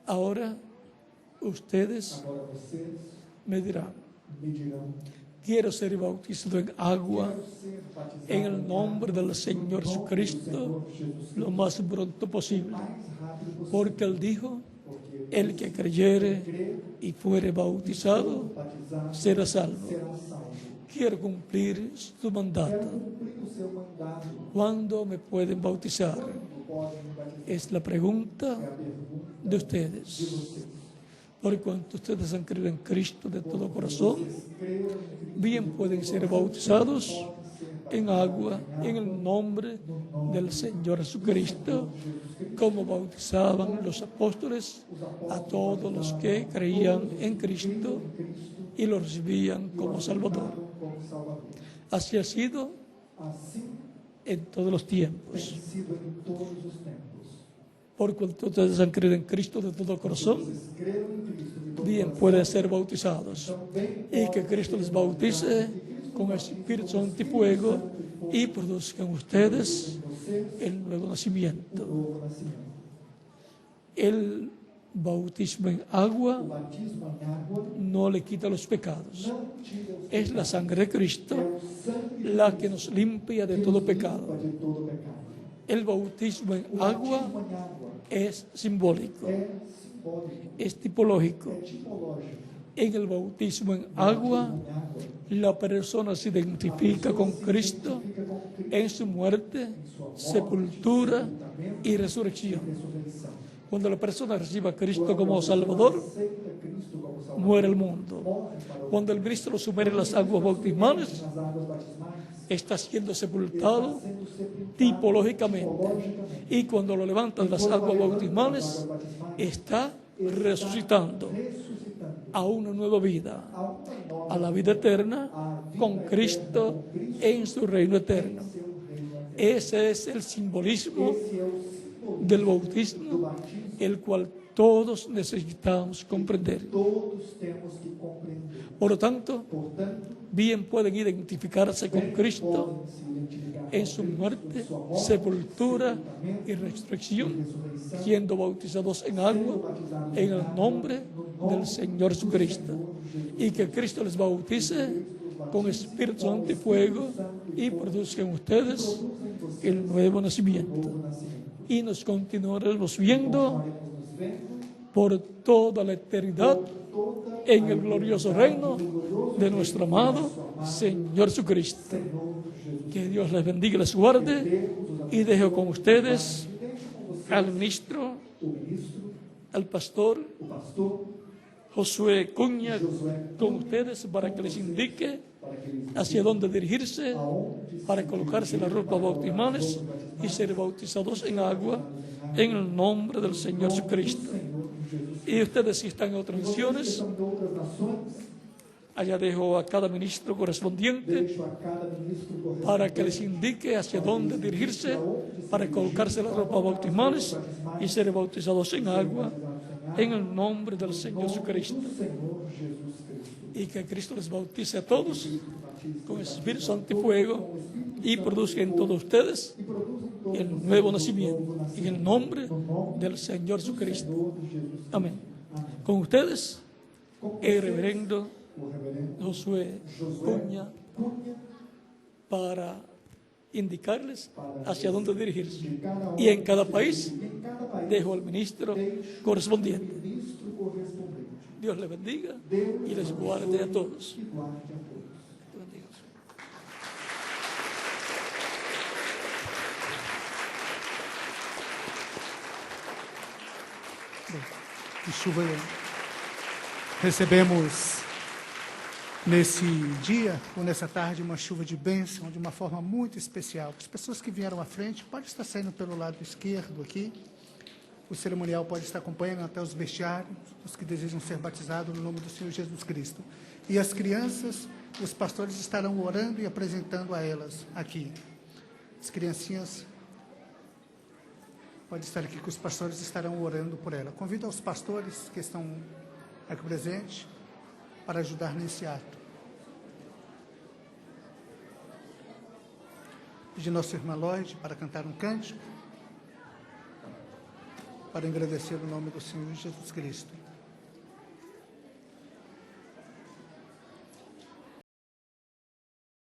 Ahora ustedes agora vocês me dirán, me dirão, quiero ser bautizado en agua ser batizado en el nombre del Señor Jesucristo lo más pronto posible. mais rápido possível, Porque Él dijo, porque el que creyere crer y fuere bautizado batizado será salvo. será salvo. Quiero cumplir su mandato. Quero cumprir o seu mandato. ¿Cuándo me pueden bautizar? Podem batizar. Es la pregunta É a pergunta de de ustedes. vocês. Por cuanto ustedes han creído en Cristo de todo corazón, Vocês creram em Cristo, bien pueden ser bautizados en agua en el nombre del Señor Jesucristo, como bautizaban los apóstoles a todos los que creían en Cristo y lo recibían como Salvador. como Salvador. Así ha sido Assim en todos los tem tiempos. sido em todos os tempos. Por cuanto ustedes han creído en Cristo de todo corazón, Vocês creram em Cristo de todo bien pueden ser bautizados. também Y que Cristo les bautice con el Espíritu Santo y fuego y produzcan ustedes el nuevo nacimiento. novo nascimento. El bautismo en agua O batismo em água no le quita los pecados. não tira os Es la sangre de Cristo sangue la que nos limpia de todo pecado. de todo pecado. El bautismo en O agua batismo em água es simbólico, é simbólico, es tipológico. é tipológico. En el bautismo en agua, Em água la persona se identifica con Cristo fica com Cristo, en su muerte, sepultura y resurrección. ressurreição. Cuando la persona reciba a Cristo como Salvador, Aceita Cristo como Salvador. muere el mundo. Morre para o Cuando el Cristo lo sumerge en las aguas bautismales, nas águas batismais, está siendo sepultado sendo sepultado tipológicamente. tipologicamente. Y cuando lo levantan las aguas bautismales, Águas batismais, está resucitando ressuscitando a una nueva vida, a uma nova a la vida eterna, con Cristo en su reino eterno. seu reino. Ese es el simbolismo Esse é o símbolo del do bautismo, batismo. el cual todos necesitamos comprender. Todos temos que compreender. Por lo tanto, Portanto, bien pueden identificarse con Cristo podem se identificar en su muerte, sepultura y resurrección, siendo bautizados en agua en el nombre del Señor Jesucristo. Y que Cristo les bautice con Espíritu Santo y fuego y produzcan ustedes el nuevo nacimiento. Y nos continuaremos viendo por toda la eternidad en el glorioso reino de nuestro amado Señor Jesucristo. Que Dios les bendiga y les guarde, y dejo con ustedes al ministro, o ministro, al pastor o pastor, Josué Cuña con ustedes para que les indique para que eles hacia dónde dirigirse aonde para colocarse las ropas bautismales y ser bautizados en agua en el nombre del Señor Jesucristo. Y ustedes si están en otras naciones, estão de outras nações, allá dejo a cada ministro correspondiente deixo a cada ministro correspondente para que les indique hacia dónde dirigirse para colocarse las ropas bautismales y ser bautizados en agua en el nombre del Señor Jesucristo. do Senhor Jesus Cristo. Y que Cristo les bautice a todos con el Espíritu Santo y fuego y produzca en todos ustedes el nuevo nacimiento en el nombre del Señor Jesucristo. Amén. Con ustedes, el reverendo O reverendo Josué Cuña Cunha, para indicarles hacia dónde dirigirse. de cada Y en cada país em cada país, dejo al ministro correspondiente. ministro correspondente. Dios les bendiga Deus y les guarde a todos. e guarde a todos. Bendiga. de chuva. Recebemos nesse dia ou nessa tarde uma chuva de bênção de uma forma muito especial. As pessoas que vieram à frente podem estar saindo pelo lado esquerdo aqui. O cerimonial pode estar acompanhando até os vestiários, os que desejam ser batizados no nome do Senhor Jesus Cristo. E as crianças, os pastores estarão orando e apresentando a elas aqui. As criancinhas podem estar aqui, que os pastores estarão orando por ela. Convido aos pastores que estão aqui presentes para ajudar nesse ato. Pedir nossa irmã Lloyd para cantar um cântico, para agradecer o nome do Senhor Jesus Cristo.